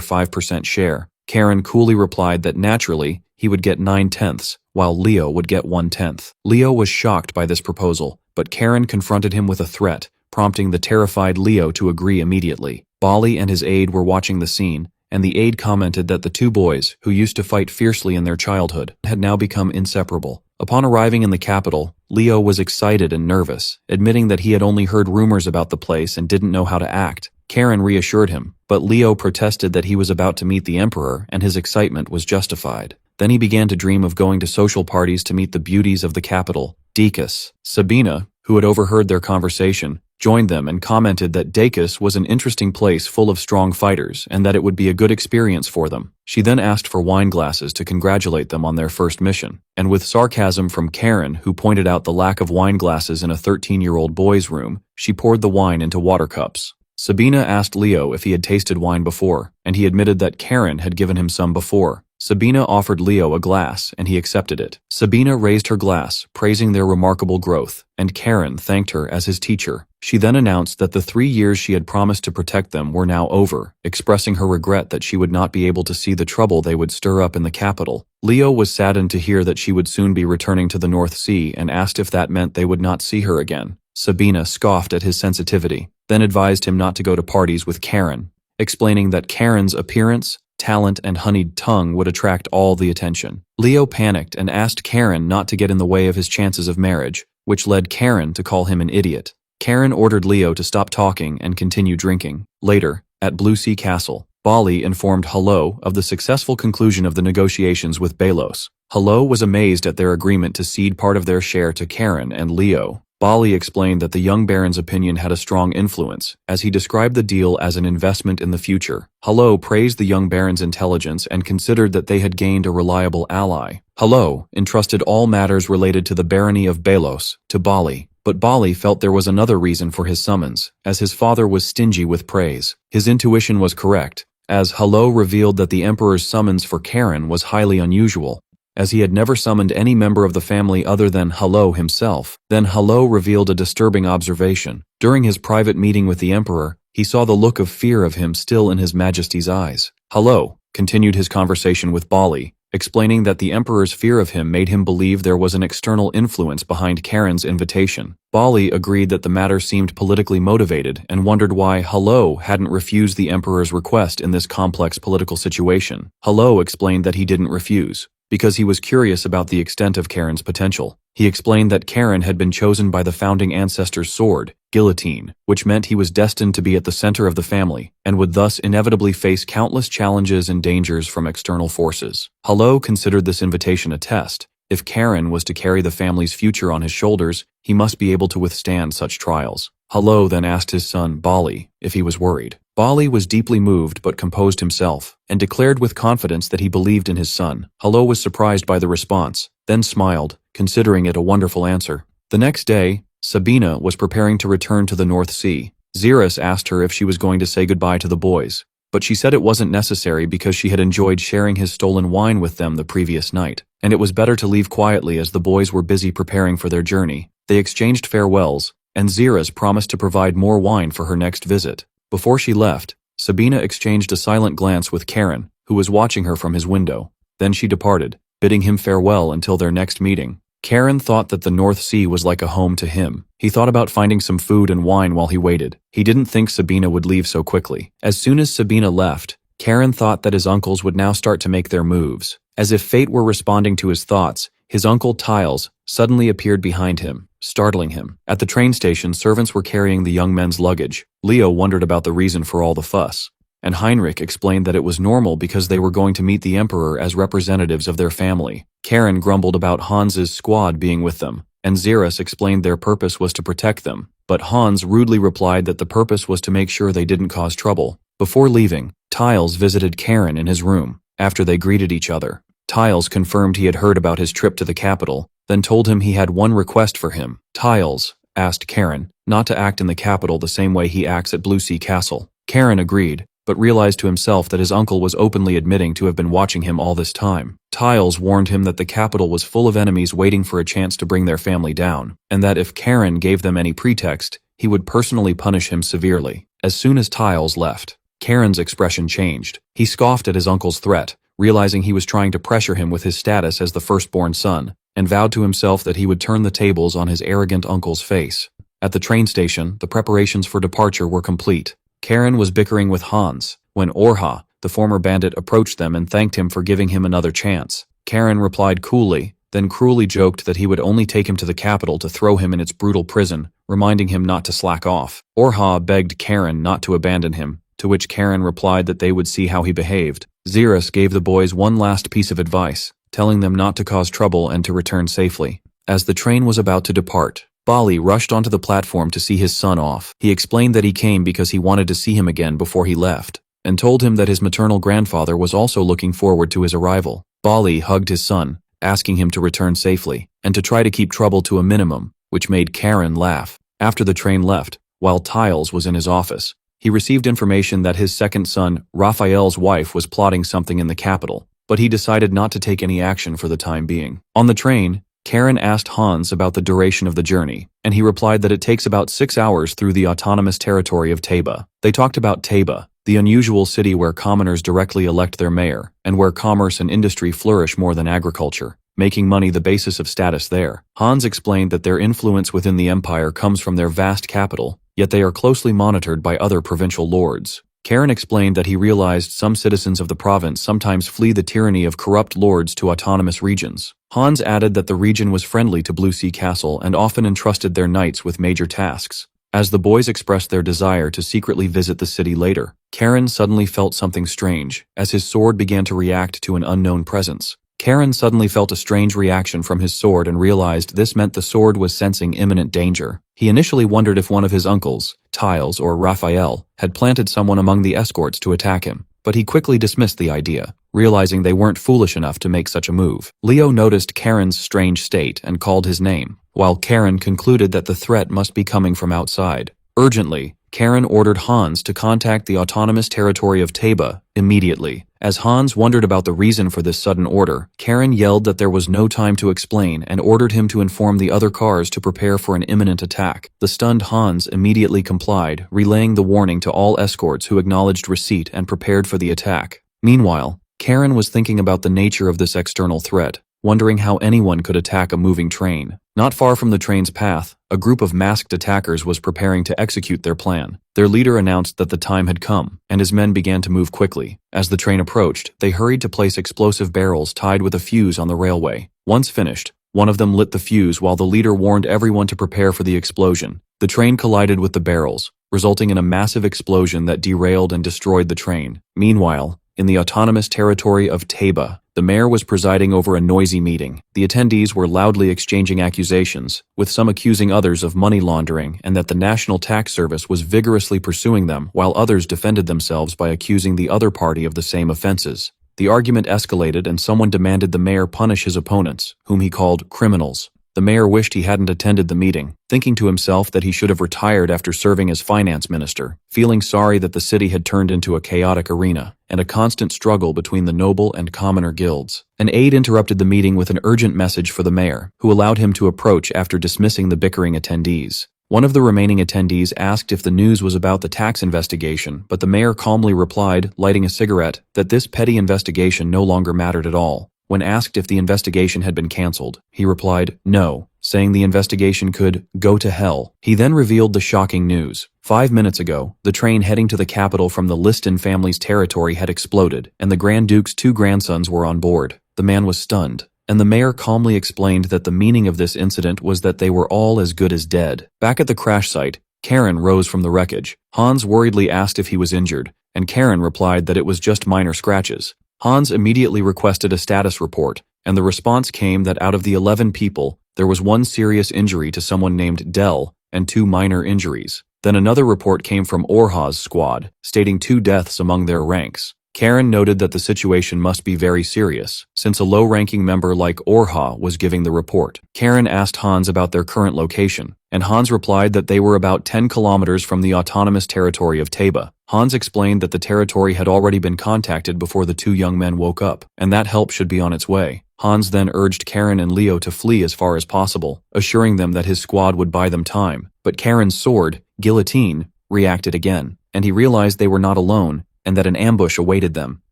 5% share. Karen coolly replied that naturally, he would get 9/10, while Leo would get 1/10. Leo was shocked by this proposal, but Karen confronted him with a threat, prompting the terrified Leo to agree immediately. Bali and his aide were watching the scene, and the aide commented that the two boys, who used to fight fiercely in their childhood, had now become inseparable. Upon arriving in the capital, Leo was excited and nervous, admitting that he had only heard rumors about the place and didn't know how to act. Karen reassured him, but Leo protested that he was about to meet the Emperor and his excitement was justified. Then he began to dream of going to social parties to meet the beauties of the capital. Dacus. Sabina, who had overheard their conversation, joined them and commented that Dacus was an interesting place full of strong fighters and that it would be a good experience for them. She then asked for wine glasses to congratulate them on their first mission, and with sarcasm from Karen, who pointed out the lack of wine glasses in a 13-year-old boy's room, she poured the wine into water cups. Sabina asked Leo if he had tasted wine before, and he admitted that Karen had given him some before. Sabina offered Leo a glass, and he accepted it. Sabina raised her glass, praising their remarkable growth, and Karen thanked her as his teacher. She then announced that the 3 years she had promised to protect them were now over, expressing her regret that she would not be able to see the trouble they would stir up in the capital. Leo was saddened to hear that she would soon be returning to the North Sea and asked if that meant they would not see her again. Sabina scoffed at his sensitivity, then advised him not to go to parties with Karen, explaining that Karen's appearance, talent, and honeyed tongue would attract all the attention. Leo panicked and asked Karen not to get in the way of his chances of marriage, which led Karen to call him an idiot. Karen ordered Leo to stop talking and continue drinking. Later, at Blue Sea Castle, Bali informed Hello of the successful conclusion of the negotiations with Balos. Hello was amazed at their agreement to cede part of their share to Karen and Leo. Bali explained that the young baron's opinion had a strong influence, as he described the deal as an investment in the future. Hello praised the young baron's intelligence and considered that they had gained a reliable ally. Hello entrusted all matters related to the barony of Balos to Bali, but Bali felt there was another reason for his summons, as his father was stingy with praise. His intuition was correct, as Hello revealed that the emperor's summons for Karen was highly unusual, as he had never summoned any member of the family other than Hello himself. Then Hello revealed a disturbing observation. During his private meeting with the Emperor, he saw the look of fear of him still in His Majesty's eyes. Hello continued his conversation with Bali, explaining that the Emperor's fear of him made him believe there was an external influence behind Karen's invitation. Bali agreed that the matter seemed politically motivated and wondered why Hello hadn't refused the Emperor's request in this complex political situation. Hello explained that he didn't refuse, because he was curious about the extent of Karen's potential. He explained that Karen had been chosen by the founding ancestor's sword, Guillotine, which meant he was destined to be at the center of the family, and would thus inevitably face countless challenges and dangers from external forces. Hello considered this invitation a test. If Karen was to carry the family's future on his shoulders, he must be able to withstand such trials. Hello then asked his son, Bali, if he was worried. Bali was deeply moved but composed himself, and declared with confidence that he believed in his son. Hello was surprised by the response, then smiled, considering it a wonderful answer. The next day, Sabina was preparing to return to the North Sea. Zerus asked her if she was going to say goodbye to the boys, but she said it wasn't necessary because she had enjoyed sharing his stolen wine with them the previous night, and it was better to leave quietly as the boys were busy preparing for their journey. They exchanged farewells, and Zerus promised to provide more wine for her next visit. Before she left, Sabina exchanged a silent glance with Karen, who was watching her from his window. Then she departed, bidding him farewell until their next meeting. Karen thought that the North Sea was like a home to him. He thought about finding some food and wine while he waited. He didn't think Sabina would leave so quickly. As soon as Sabina left, Karen thought that his uncles would now start to make their moves. As if fate were responding to his thoughts, his uncle Tiles suddenly appeared behind him, startling him. At the train station, servants were carrying the young men's luggage. Leo wondered about the reason for all the fuss, and Heinrich explained that it was normal because they were going to meet the Emperor as representatives of their family. Karen grumbled about Hans's squad being with them, and Zerus explained their purpose was to protect them, but Hans rudely replied that the purpose was to make sure they didn't cause trouble. Before leaving, Tiles visited Karen in his room. After they greeted each other, Tiles confirmed he had heard about his trip to the capital, then told him he had one request for him. Tiles asked Karen not to act in the capital the same way he acts at Blue Sea Castle. Karen agreed, but realized to himself that his uncle was openly admitting to have been watching him all this time. Tiles warned him that the capital was full of enemies waiting for a chance to bring their family down, and that if Karen gave them any pretext, he would personally punish him severely. As soon as Tiles left, Karen's expression changed. He scoffed at his uncle's threat, realizing he was trying to pressure him with his status as the firstborn son, and vowed to himself that he would turn the tables on his arrogant uncle's face. At the train station, the preparations for departure were complete. Karen was bickering with Hans, when Orha, the former bandit, approached them and thanked him for giving him another chance. Karen replied coolly, then cruelly joked that he would only take him to the capital to throw him in its brutal prison, reminding him not to slack off. Orha begged Karen not to abandon him, to which Karen replied that they would see how he behaved. Zerus gave the boys one last piece of advice, telling them not to cause trouble and to return safely. As the train was about to depart, Bali rushed onto the platform to see his son off. He explained that he came because he wanted to see him again before he left, and told him that his maternal grandfather was also looking forward to his arrival. Bali hugged his son, asking him to return safely, and to try to keep trouble to a minimum, which made Karen laugh. After the train left, while Tiles was in his office, he received information that his second son, Raphael's wife, was plotting something in the capital, but he decided not to take any action for the time being. On the train, Karen asked Hans about the duration of the journey, and he replied that it takes about 6 hours through the autonomous territory of Teba. They talked about Teba, the unusual city where commoners directly elect their mayor, and where commerce and industry flourish more than agriculture, making money the basis of status there. Hans explained that their influence within the empire comes from their vast capital, yet they are closely monitored by other provincial lords. Karen explained that he realized some citizens of the province sometimes flee the tyranny of corrupt lords to autonomous regions. Hans added that the region was friendly to Blue Sea Castle and often entrusted their knights with major tasks. As the boys expressed their desire to secretly visit the city later, Karen suddenly felt something strange, as his sword began to react to an unknown presence. Karen suddenly felt a strange reaction from his sword and realized this meant the sword was sensing imminent danger. He initially wondered if one of his uncles, Tiles or Raphael, had planted someone among the escorts to attack him, but he quickly dismissed the idea, realizing they weren't foolish enough to make such a move. Leo noticed Karen's strange state and called his name, while Karen concluded that the threat must be coming from outside. Urgently, Karen ordered Hans to contact the autonomous territory of Teba immediately. As Hans wondered about the reason for this sudden order, Karen yelled that there was no time to explain and ordered him to inform the other cars to prepare for an imminent attack. The stunned Hans immediately complied, relaying the warning to all escorts who acknowledged receipt and prepared for the attack. Meanwhile, Karen was thinking about the nature of this external threat, wondering how anyone could attack a moving train. Not far from the train's path, a group of masked attackers was preparing to execute their plan. Their leader announced that the time had come, and his men began to move quickly. As the train approached, they hurried to place explosive barrels tied with a fuse on the railway. Once finished, one of them lit the fuse while the leader warned everyone to prepare for the explosion. The train collided with the barrels, resulting in a massive explosion that derailed and destroyed the train. Meanwhile, in the autonomous territory of Teba, the mayor was presiding over a noisy meeting. The attendees were loudly exchanging accusations, with some accusing others of money laundering and that the National Tax Service was vigorously pursuing them, while others defended themselves by accusing the other party of the same offenses. The argument escalated and someone demanded the mayor punish his opponents, whom he called criminals. The mayor wished he hadn't attended the meeting, thinking to himself that he should have retired after serving as finance minister, feeling sorry that the city had turned into a chaotic arena, and a constant struggle between the noble and commoner guilds. An aide interrupted the meeting with an urgent message for the mayor, who allowed him to approach after dismissing the bickering attendees. One of the remaining attendees asked if the news was about the tax investigation, but the mayor calmly replied, lighting a cigarette, that this petty investigation no longer mattered at all. When asked if the investigation had been cancelled, he replied, no, saying the investigation could go to hell. He then revealed the shocking news. 5 minutes ago, the train heading to the capital from the Liston family's territory had exploded, and the Grand Duke's 2 grandsons were on board. The man was stunned. and the mayor calmly explained that the meaning of this incident was that they were all as good as dead. Back at the crash site, Karen rose from the wreckage. Hans worriedly asked if he was injured, and Karen replied that it was just minor scratches. Hans immediately requested a status report, and the response came that out of the 11 people, there was one serious injury to someone named Del, and 2 minor injuries. Then another report came from Orha's squad, stating 2 deaths among their ranks. Karen noted that the situation must be very serious, since a low-ranking member like Orha was giving the report. Karen asked Hans about their current location, and Hans replied that they were about 10 kilometers from the autonomous territory of Teba. Hans explained that the territory had already been contacted before the 2 young men woke up, and that help should be on its way. Hans then urged Karen and Leo to flee as far as possible, assuring them that his squad would buy them time. But Karen's sword, Guillotine, reacted again, and he realized they were not alone, and that an ambush awaited them.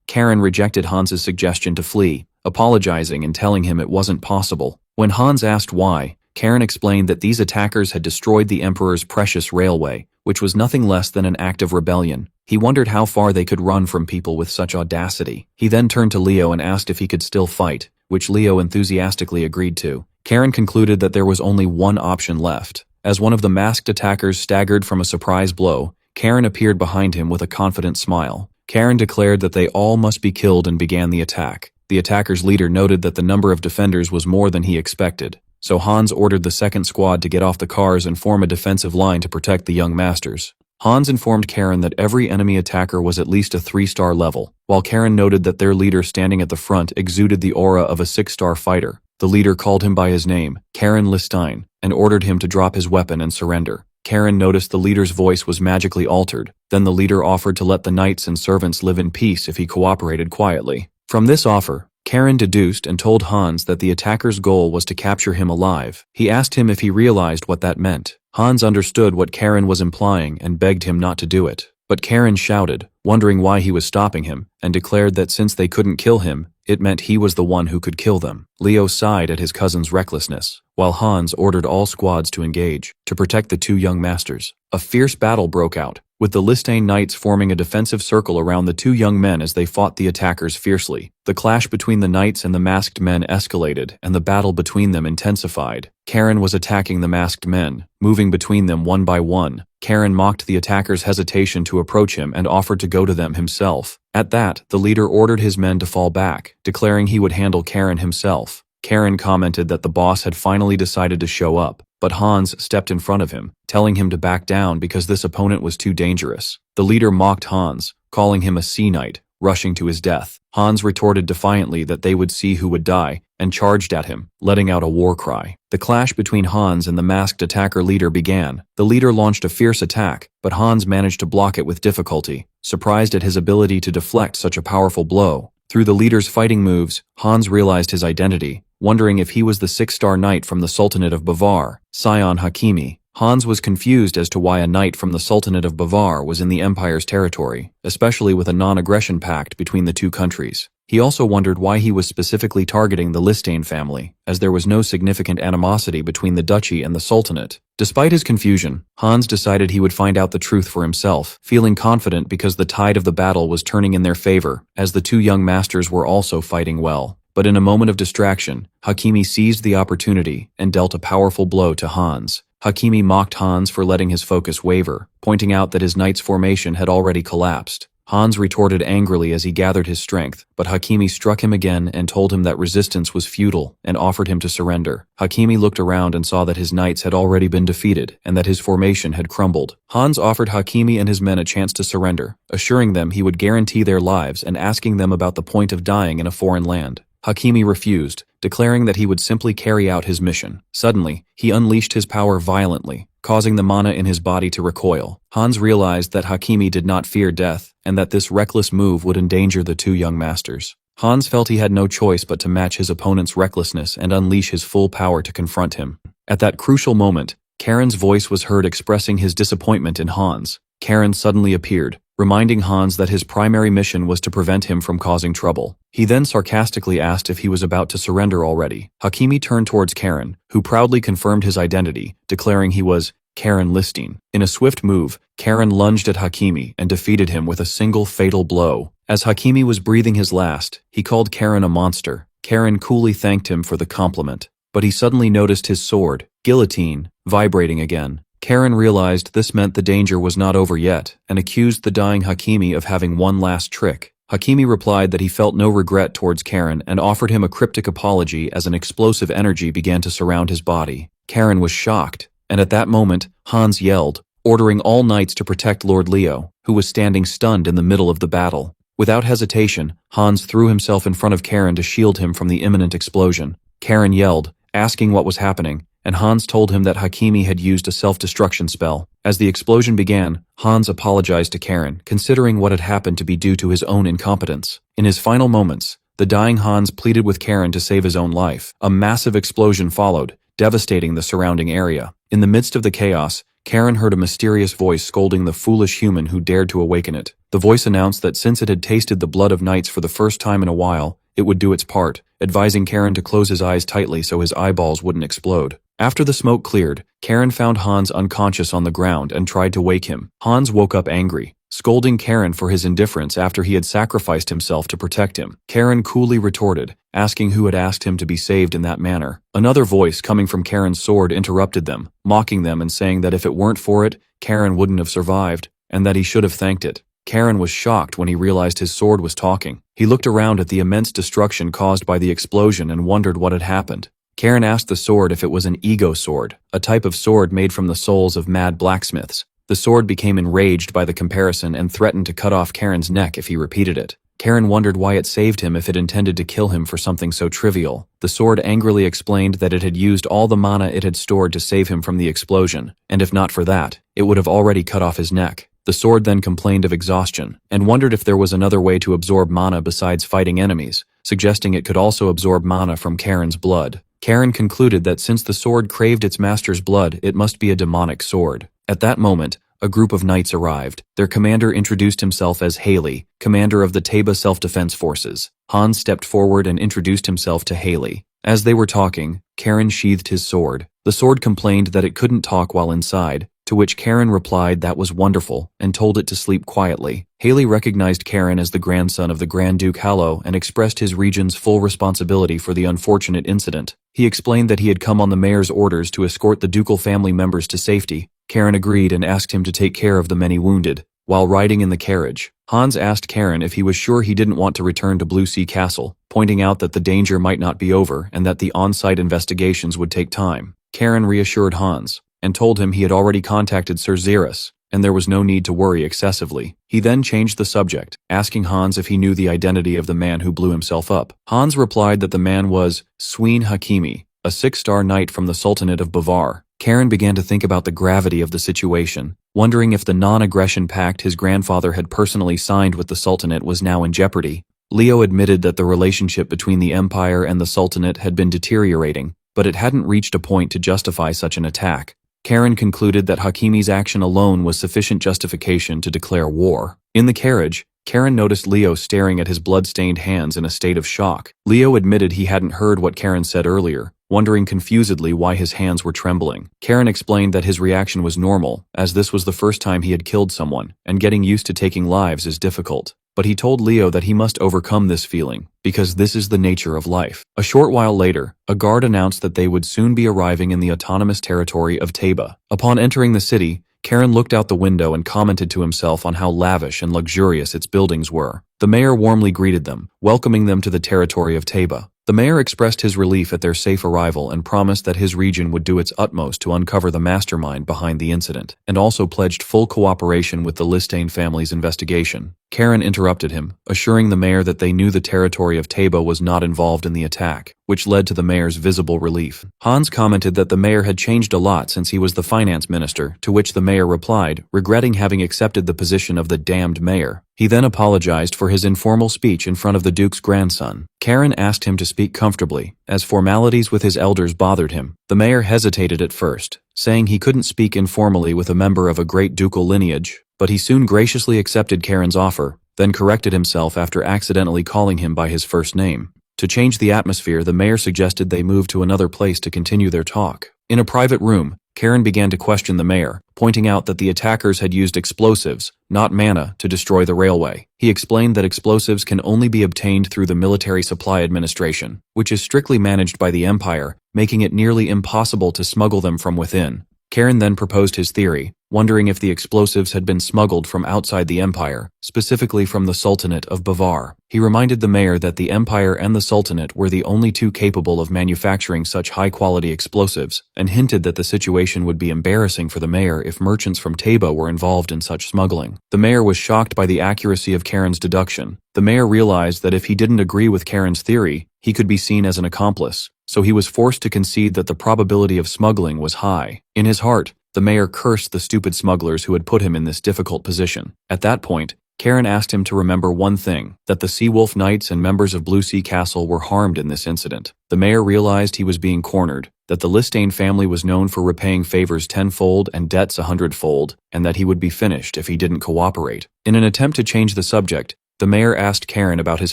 Karen rejected Hans's suggestion to flee, apologizing and telling him it wasn't possible. When Hans asked why, Karen explained that these attackers had destroyed the Emperor's precious railway, which was nothing less than an act of rebellion. He wondered how far they could run from people with such audacity. He then turned to Leo and asked if he could still fight, which Leo enthusiastically agreed to. Karen concluded that there was only one option left. As one of the masked attackers staggered from a surprise blow, Karen appeared behind him with a confident smile. Karen declared that they all must be killed and began the attack. The attacker's leader noted that the number of defenders was more than he expected, so Hans ordered the second squad to get off the cars and form a defensive line to protect the young masters. Hans informed Karen that every enemy attacker was at least a 3-star level, while Karen noted that their leader standing at the front exuded the aura of a 6-star fighter. The leader called him by his name, Karen Listein, and ordered him to drop his weapon and surrender. Karen noticed the leader's voice was magically altered. Then the leader offered to let the knights and servants live in peace if he cooperated quietly. From this offer, Karen deduced and told Hans that the attacker's goal was to capture him alive. He asked him if he realized what that meant. Hans understood what Karen was implying and begged him not to do it. But Karen shouted, wondering why he was stopping him, and declared that since they couldn't kill him, it meant he was the one who could kill them. Leo sighed at his cousin's recklessness, while Hans ordered all squads to engage, to protect the 2 young masters. A fierce battle broke out, with the Listein knights forming a defensive circle around the 2 young men as they fought the attackers fiercely. The clash between the knights and the masked men escalated, and the battle between them intensified. Karen was attacking the masked men, moving between them one by one. Karen mocked the attackers' hesitation to approach him and offered to go to them himself. At that, the leader ordered his men to fall back, declaring he would handle Karen himself. Karen commented that the boss had finally decided to show up, but Hans stepped in front of him, telling him to back down because this opponent was too dangerous. The leader mocked Hans, calling him a sea knight, rushing to his death. Hans retorted defiantly that they would see who would die, and charged at him, letting out a war cry. The clash between Hans and the masked attacker leader began. The leader launched a fierce attack, but Hans managed to block it with difficulty, surprised at his ability to deflect such a powerful blow. Through the leader's fighting moves, Hans realized his identity, wondering if he was the 6-star knight from the Sultanate of Bavar, Scion Hakeim. Hans was confused as to why a knight from the Sultanate of Bavar was in the Empire's territory, especially with a non-aggression pact between the 2 countries. He also wondered why he was specifically targeting the Listein family, as there was no significant animosity between the duchy and the Sultanate. Despite his confusion, Hans decided he would find out the truth for himself, feeling confident because the tide of the battle was turning in their favor, as the 2 young masters were also fighting well. But in a moment of distraction, Hakeim seized the opportunity and dealt a powerful blow to Hans. Hakeim mocked Hans for letting his focus waver, pointing out that his knight's formation had already collapsed. Hans retorted angrily as he gathered his strength, but Hakeim struck him again and told him that resistance was futile and offered him to surrender. Hakeim looked around and saw that his knights had already been defeated and that his formation had crumbled. Hans offered Hakeim and his men a chance to surrender, assuring them he would guarantee their lives and asking them about the point of dying in a foreign land. Hakeim refused, declaring that he would simply carry out his mission. Suddenly, he unleashed his power violently, causing the mana in his body to recoil. Hans realized that Hakeim did not fear death, and that this reckless move would endanger the 2 young masters. Hans felt he had no choice but to match his opponent's recklessness and unleash his full power to confront him. At that crucial moment, Karen's voice was heard expressing his disappointment in Hans. Karen suddenly appeared, reminding Hans that his primary mission was to prevent him from causing trouble. He then sarcastically asked if he was about to surrender already. Hakeim turned towards Karen, who proudly confirmed his identity, declaring he was Karen Listein. In a swift move, Karen lunged at Hakeim and defeated him with a single fatal blow. As Hakeim was breathing his last, he called Karen a monster, Karen coolly thanked him for the compliment, but he suddenly noticed his sword, Guillotine, vibrating again. Karen realized this meant the danger was not over yet, and accused the dying Hakeim of having one last trick. Hakeim replied that he felt no regret towards Karen and offered him a cryptic apology as an explosive energy began to surround his body. Karen was shocked, and at that moment, Hans yelled, ordering all knights to protect Lord Leo, who was standing stunned in the middle of the battle. Without hesitation, Hans threw himself in front of Karen to shield him from the imminent explosion. Karen yelled, asking what was happening, and Hans told him that Hakeim had used a self-destruction spell. As the explosion began, Hans apologized to Karen, considering what had happened to be due to his own incompetence. In his final moments, the dying Hans pleaded with Karen to save his own life. A massive explosion followed, devastating the surrounding area. In the midst of the chaos, Karen heard a mysterious voice scolding the foolish human who dared to awaken it. The voice announced that since it had tasted the blood of knights for the first time in a while, it would do its part, advising Karen to close his eyes tightly so his eyeballs wouldn't explode. After the smoke cleared, Karen found Hans unconscious on the ground and tried to wake him. Hans woke up angry, scolding Karen for his indifference after he had sacrificed himself to protect him. Karen coolly retorted, asking who had asked him to be saved in that manner. Another voice coming from Karen's sword interrupted them, mocking them and saying that if it weren't for it, Karen wouldn't have survived, and that he should have thanked it. Karen was shocked when he realized his sword was talking. He looked around at the immense destruction caused by the explosion and wondered what had happened. Karen asked the sword if it was an ego sword, a type of sword made from the souls of mad blacksmiths. The sword became enraged by the comparison and threatened to cut off Karen's neck if he repeated it. Karen wondered why it saved him if it intended to kill him for something so trivial. The sword angrily explained that it had used all the mana it had stored to save him from the explosion, and if not for that, it would have already cut off his neck. The sword then complained of exhaustion, and wondered if there was another way to absorb mana besides fighting enemies, suggesting it could also absorb mana from Karen's blood. Karen concluded that since the sword craved its master's blood, it must be a demonic sword. At that moment, a group of knights arrived. Their commander introduced himself as Haley, commander of the Teba Self-Defense Forces. Hans stepped forward and introduced himself to Haley. As they were talking, Karen sheathed his sword. The sword complained that it couldn't talk while inside, to which Karen replied that was wonderful and told it to sleep quietly. Haley recognized Karen as the grandson of the Grand Duke Hallow and expressed his region's full responsibility for the unfortunate incident. He explained that he had come on the mayor's orders to escort the ducal family members to safety. Karen agreed and asked him to take care of the many wounded. While riding in the carriage, Hans asked Karen if he was sure he didn't want to return to Blue Sea Castle, pointing out that the danger might not be over and that the on-site investigations would take time. Karen reassured Hans and told him he had already contacted Sir Zerus, and there was no need to worry excessively. He then changed the subject, asking Hans if he knew the identity of the man who blew himself up. Hans replied that the man was Sween Hakeim, a 6-star knight from the Sultanate of Bavar. Karen began to think about the gravity of the situation, wondering if the non-aggression pact his grandfather had personally signed with the Sultanate was now in jeopardy. Leo admitted that the relationship between the Empire and the Sultanate had been deteriorating, but it hadn't reached a point to justify such an attack. Karen concluded that Hakeim's action alone was sufficient justification to declare war. In the carriage, Karen noticed Leo staring at his blood-stained hands in a state of shock. Leo admitted he hadn't heard what Karen said earlier, wondering confusedly why his hands were trembling. Karen explained that his reaction was normal, as this was the first time he had killed someone, and getting used to taking lives is difficult. But he told Leo that he must overcome this feeling, because this is the nature of life. A short while later, a guard announced that they would soon be arriving in the autonomous territory of Teba. Upon entering the city, Karen looked out the window and commented to himself on how lavish and luxurious its buildings were. The mayor warmly greeted them, welcoming them to the territory of Teba. The mayor expressed his relief at their safe arrival and promised that his region would do its utmost to uncover the mastermind behind the incident, and also pledged full cooperation with the Listane family's investigation. Karen interrupted him, assuring the mayor that they knew the territory of Teba was not involved in the attack, which led to the mayor's visible relief. Hans commented that the mayor had changed a lot since he was the finance minister, to which the mayor replied, regretting having accepted the position of the damned mayor. He then apologized for his informal speech in front of the Duke's grandson. Karen asked him to speak comfortably, as formalities with his elders bothered him. The mayor hesitated at first, saying he couldn't speak informally with a member of a great ducal lineage, but he soon graciously accepted Karen's offer, then corrected himself after accidentally calling him by his first name. To change the atmosphere, the mayor suggested they move to another place to continue their talk. In a private room, Karen began to question the mayor, pointing out that the attackers had used explosives, not mana, to destroy the railway. He explained that explosives can only be obtained through the Military Supply Administration, which is strictly managed by the Empire, making it nearly impossible to smuggle them from within. Karen then proposed his theory, wondering if the explosives had been smuggled from outside the Empire, specifically from the Sultanate of Bavar. He reminded the mayor that the Empire and the Sultanate were the only two capable of manufacturing such high-quality explosives, and hinted that the situation would be embarrassing for the mayor if merchants from Teba were involved in such smuggling. The mayor was shocked by the accuracy of Karen's deduction. The mayor realized that if he didn't agree with Karen's theory, he could be seen as an accomplice, so he was forced to concede that the probability of smuggling was high. In his heart, the mayor cursed the stupid smugglers who had put him in this difficult position. At that point, Karen asked him to remember one thing, that the Seawolf Knights and members of Blue Sea Castle were harmed in this incident. The mayor realized he was being cornered, that the Listane family was known for repaying favors tenfold and debts 100-fold, and that he would be finished if he didn't cooperate. In an attempt to change the subject, the mayor asked Karen about his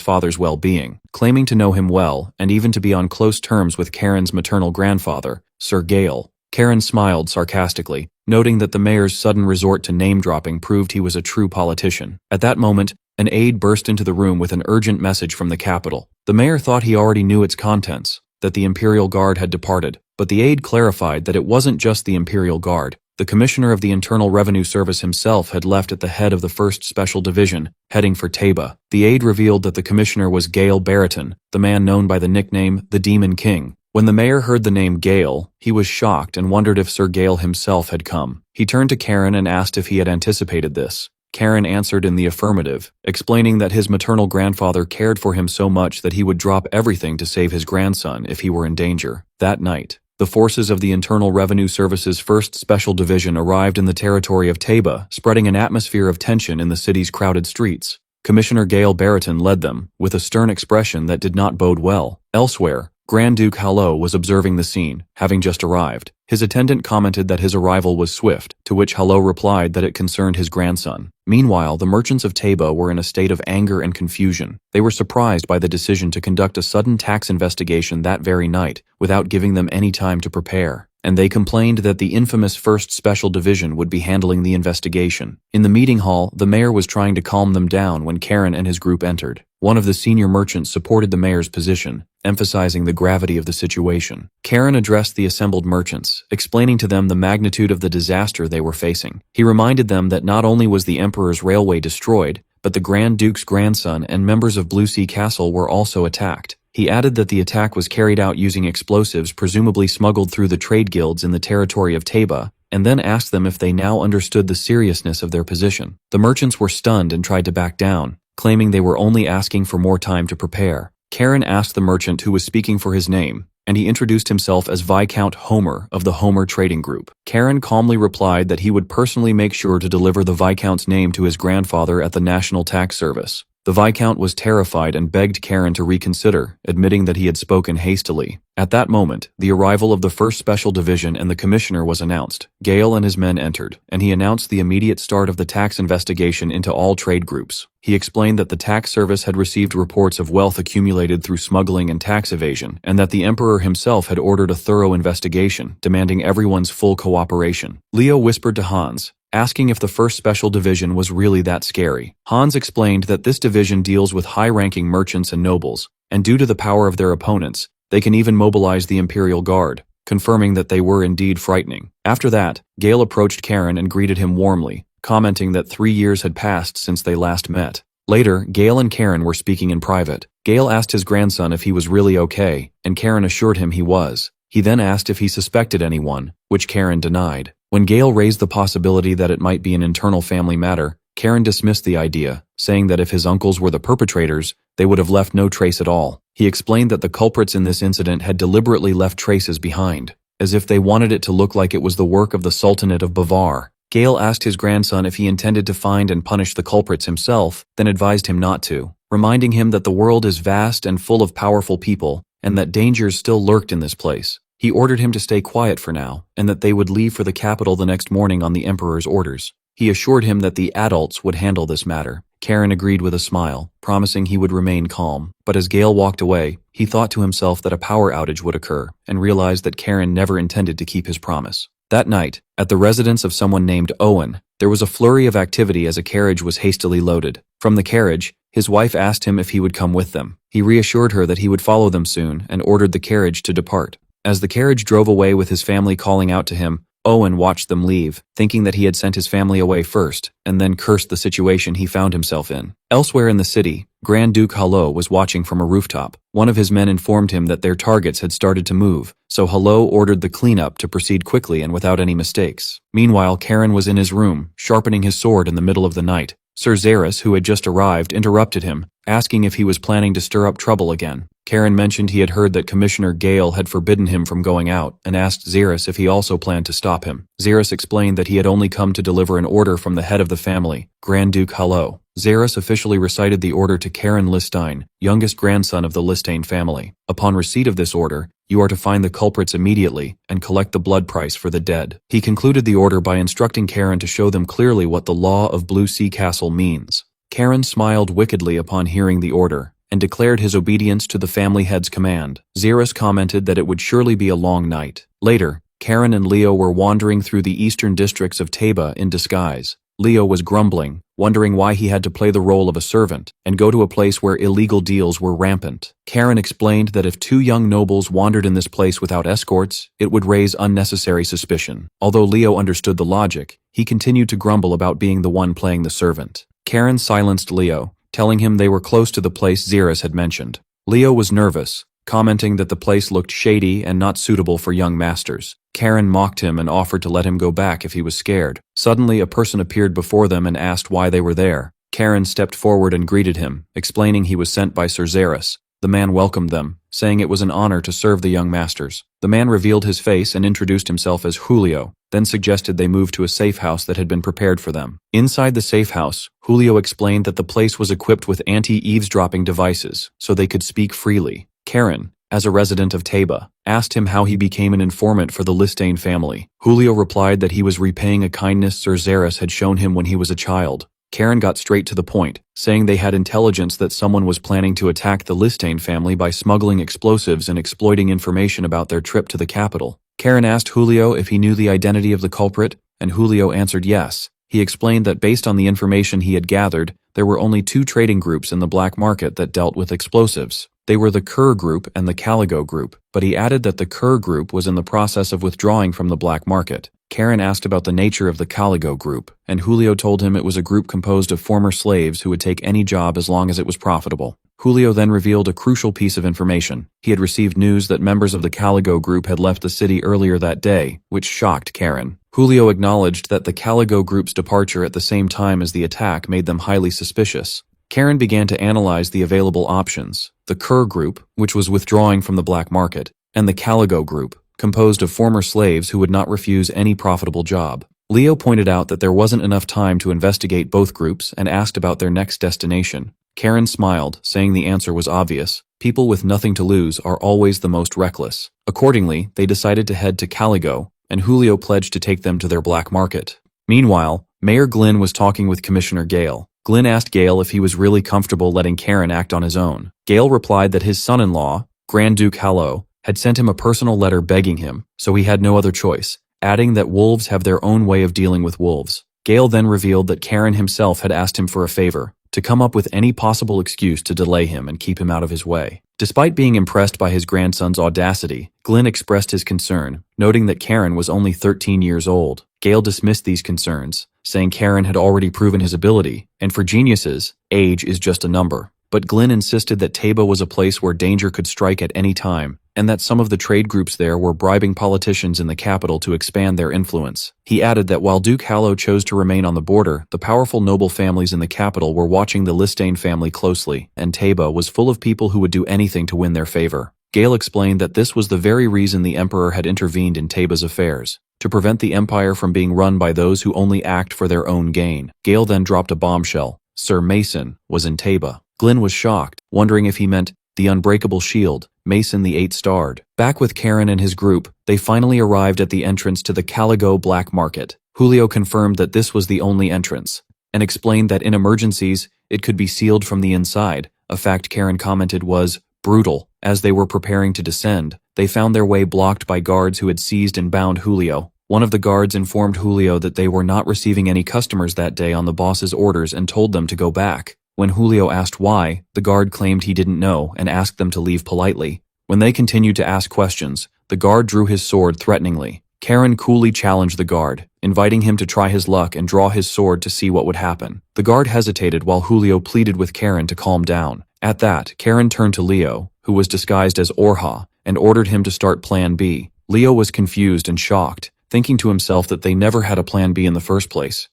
father's well-being, claiming to know him well and even to be on close terms with Karen's maternal grandfather, Sir Gail. Karen smiled sarcastically, noting that the mayor's sudden resort to name-dropping proved he was a true politician. At that moment, an aide burst into the room with an urgent message from the capital. The mayor thought he already knew its contents, that the Imperial Guard had departed, but the aide clarified that it wasn't just the Imperial Guard. The Commissioner of the Internal Revenue Service himself had left at the head of the 1st Special Division, heading for Teba. The aide revealed that the Commissioner was Gail Barrington, the man known by the nickname the Demon King. When the mayor heard the name Gail, he was shocked and wondered if Sir Gail himself had come. He turned to Karen and asked if he had anticipated this. Karen answered in the affirmative, explaining that his maternal grandfather cared for him so much that he would drop everything to save his grandson if he were in danger. That night, the forces of the Internal Revenue Service's 1st Special Division arrived in the territory of Teba, spreading an atmosphere of tension in the city's crowded streets. Commissioner Gail Barrington led them, with a stern expression that did not bode well. Elsewhere, Grand Duke Hallo was observing the scene, having just arrived. His attendant commented that his arrival was swift, to which Hallo replied that it concerned his grandson. Meanwhile, the merchants of Teba were in a state of anger and confusion. They were surprised by the decision to conduct a sudden tax investigation that very night, without giving them any time to prepare. And they complained that the infamous 1st Special Division would be handling the investigation. In the meeting hall, the mayor was trying to calm them down when Karen and his group entered. One of the senior merchants supported the mayor's position, emphasizing the gravity of the situation. Karen addressed the assembled merchants, explaining to them the magnitude of the disaster they were facing. He reminded them that not only was the Emperor's railway destroyed, but the Grand Duke's grandson and members of Blue Sea Castle were also attacked. He added that the attack was carried out using explosives presumably smuggled through the trade guilds in the territory of Teba, and then asked them if they now understood the seriousness of their position. The merchants were stunned and tried to back down, claiming they were only asking for more time to prepare. Karen asked the merchant who was speaking for his name, and he introduced himself as Viscount Homer of the Homer Trading Group. Karen calmly replied that he would personally make sure to deliver the Viscount's name to his grandfather at the National Tax Service. The Viscount was terrified and begged Karen to reconsider, admitting that he had spoken hastily. At that moment, the arrival of the 1st Special Division and the Commissioner was announced. Gail and his men entered, and he announced the immediate start of the tax investigation into all trade groups. He explained that the tax service had received reports of wealth accumulated through smuggling and tax evasion, and that the Emperor himself had ordered a thorough investigation, demanding everyone's full cooperation. Leo whispered to Hans, asking if the 1st Special Division was really that scary. Hans explained that this division deals with high-ranking merchants and nobles, and due to the power of their opponents, they can even mobilize the Imperial Guard, confirming that they were indeed frightening. After that, Gail approached Karen and greeted him warmly, commenting that 3 years had passed since they last met. Later, Gail and Karen were speaking in private. Gail asked his grandson if he was really okay, and Karen assured him he was. He then asked if he suspected anyone, which Karen denied. When Gail raised the possibility that it might be an internal family matter, Karen dismissed the idea, saying that if his uncles were the perpetrators, they would have left no trace at all. He explained that the culprits in this incident had deliberately left traces behind, as if they wanted it to look like it was the work of the Sultanate of Bavar. Gail asked his grandson if he intended to find and punish the culprits himself, then advised him not to, reminding him that the world is vast and full of powerful people, and that dangers still lurked in this place. He ordered him to stay quiet for now, and that they would leave for the capital the next morning on the Emperor's orders. He assured him that the adults would handle this matter. Karen agreed with a smile, promising he would remain calm. But as Gail walked away, he thought to himself that a power outage would occur, and realized that Karen never intended to keep his promise. That night, at the residence of someone named Owen, there was a flurry of activity as a carriage was hastily loaded. From the carriage, his wife asked him if he would come with them. He reassured her that he would follow them soon and ordered the carriage to depart. As the carriage drove away with his family calling out to him, Owen watched them leave, thinking that he had sent his family away first, and then cursed the situation he found himself in. Elsewhere in the city, Grand Duke Halo was watching from a rooftop. One of his men informed him that their targets had started to move, so Halo ordered the cleanup to proceed quickly and without any mistakes. Meanwhile, Karen was in his room, sharpening his sword in the middle of the night. Sir Zerus, who had just arrived, interrupted him, asking if he was planning to stir up trouble again. Karen mentioned he had heard that Commissioner Gail had forbidden him from going out, and asked Zerus if he also planned to stop him. Zerus explained that he had only come to deliver an order from the head of the family, Grand Duke Halo. Zerus officially recited the order to Karen Listine, youngest grandson of the Listine family. Upon receipt of this order, you are to find the culprits immediately and collect the blood price for the dead. He concluded the order by instructing Karen to show them clearly what the law of Blue Sea Castle means. Karen smiled wickedly upon hearing the order, and declared his obedience to the family head's command. Zerus commented that it would surely be a long night. Later, Karen and Leo were wandering through the eastern districts of Teba in disguise. Leo was grumbling, wondering why he had to play the role of a servant and go to a place where illegal deals were rampant. Karen explained that if two young nobles wandered in this place without escorts, it would raise unnecessary suspicion. Although Leo understood the logic, he continued to grumble about being the one playing the servant. Karen silenced Leo, telling him they were close to the place Zerus had mentioned. Leo was nervous, commenting that the place looked shady and not suitable for young masters. Karen mocked him and offered to let him go back if he was scared. Suddenly, a person appeared before them and asked why they were there. Karen stepped forward and greeted him, explaining he was sent by Sir Zerus. The man welcomed them, saying it was an honor to serve the young masters. The man revealed his face and introduced himself as Julio, then suggested they move to a safe house that had been prepared for them. Inside the safe house, Julio explained that the place was equipped with anti-eavesdropping devices, so they could speak freely. Karen, as a resident of Teba, asked him how he became an informant for the Listane family. Julio replied that he was repaying a kindness Sir Zerus had shown him when he was a child. Karen got straight to the point, saying they had intelligence that someone was planning to attack the Listane family by smuggling explosives and exploiting information about their trip to the capital. Karen asked Julio if he knew the identity of the culprit, and Julio answered yes. He explained that based on the information he had gathered, there were only two trading groups in the black market that dealt with explosives. They were the Kerr Group and the Caligo Group, but he added that the Kerr Group was in the process of withdrawing from the black market. Karen asked about the nature of the Caligo Group, and Julio told him it was a group composed of former slaves who would take any job as long as it was profitable. Julio then revealed a crucial piece of information. He had received news that members of the Caligo Group had left the city earlier that day, which shocked Karen. Julio acknowledged that the Caligo Group's departure at the same time as the attack made them highly suspicious. Karen began to analyze the available options: the Kerr Group, which was withdrawing from the black market, and the Caligo Group, composed of former slaves who would not refuse any profitable job. Leo pointed out that there wasn't enough time to investigate both groups and asked about their next destination. Karen smiled, saying the answer was obvious. People with nothing to lose are always the most reckless. Accordingly, they decided to head to Caligo, and Julio pledged to take them to their black market. Meanwhile, Mayor Glynn was talking with Commissioner Gail. Glynn asked Gail if he was really comfortable letting Karen act on his own. Gail replied that his son-in-law, Grand Duke Halo, had sent him a personal letter begging him, so he had no other choice, adding that wolves have their own way of dealing with wolves. Gail then revealed that Karen himself had asked him for a favor, to come up with any possible excuse to delay him and keep him out of his way. Despite being impressed by his grandson's audacity, Glynn expressed his concern, noting that Karen was only 13 years old. Gail dismissed these concerns, saying Karen had already proven his ability, and for geniuses, age is just a number. But Glynn insisted that Teba was a place where danger could strike at any time, and that some of the trade groups there were bribing politicians in the capital to expand their influence. He added that while Duke Halo chose to remain on the border, the powerful noble families in the capital were watching the Listane family closely, and Teba was full of people who would do anything to win their favor. Gail explained that this was the very reason the Emperor had intervened in Teba's affairs, to prevent the empire from being run by those who only act for their own gain. Gail then dropped a bombshell. Sir Mason was in Teba. Glynn was shocked, wondering if he meant the unbreakable shield, Mason the Eight-Starred. Back with Karen and his group, they finally arrived at the entrance to the Caligo Black Market. Julio confirmed that this was the only entrance, and explained that in emergencies, it could be sealed from the inside, a fact Karen commented was brutal. As they were preparing to descend, they found their way blocked by guards who had seized and bound Julio. One of the guards informed Julio that they were not receiving any customers that day on the boss's orders and told them to go back. When Julio asked why, the guard claimed he didn't know and asked them to leave politely. When they continued to ask questions, the guard drew his sword threateningly. Karen coolly challenged the guard, inviting him to try his luck and draw his sword to see what would happen. The guard hesitated while Julio pleaded with Karen to calm down. At that, Karen turned to Leo, who was disguised as Orha, and ordered him to start Plan B. Leo was confused and shocked, thinking to himself that they never had a Plan B in the first place.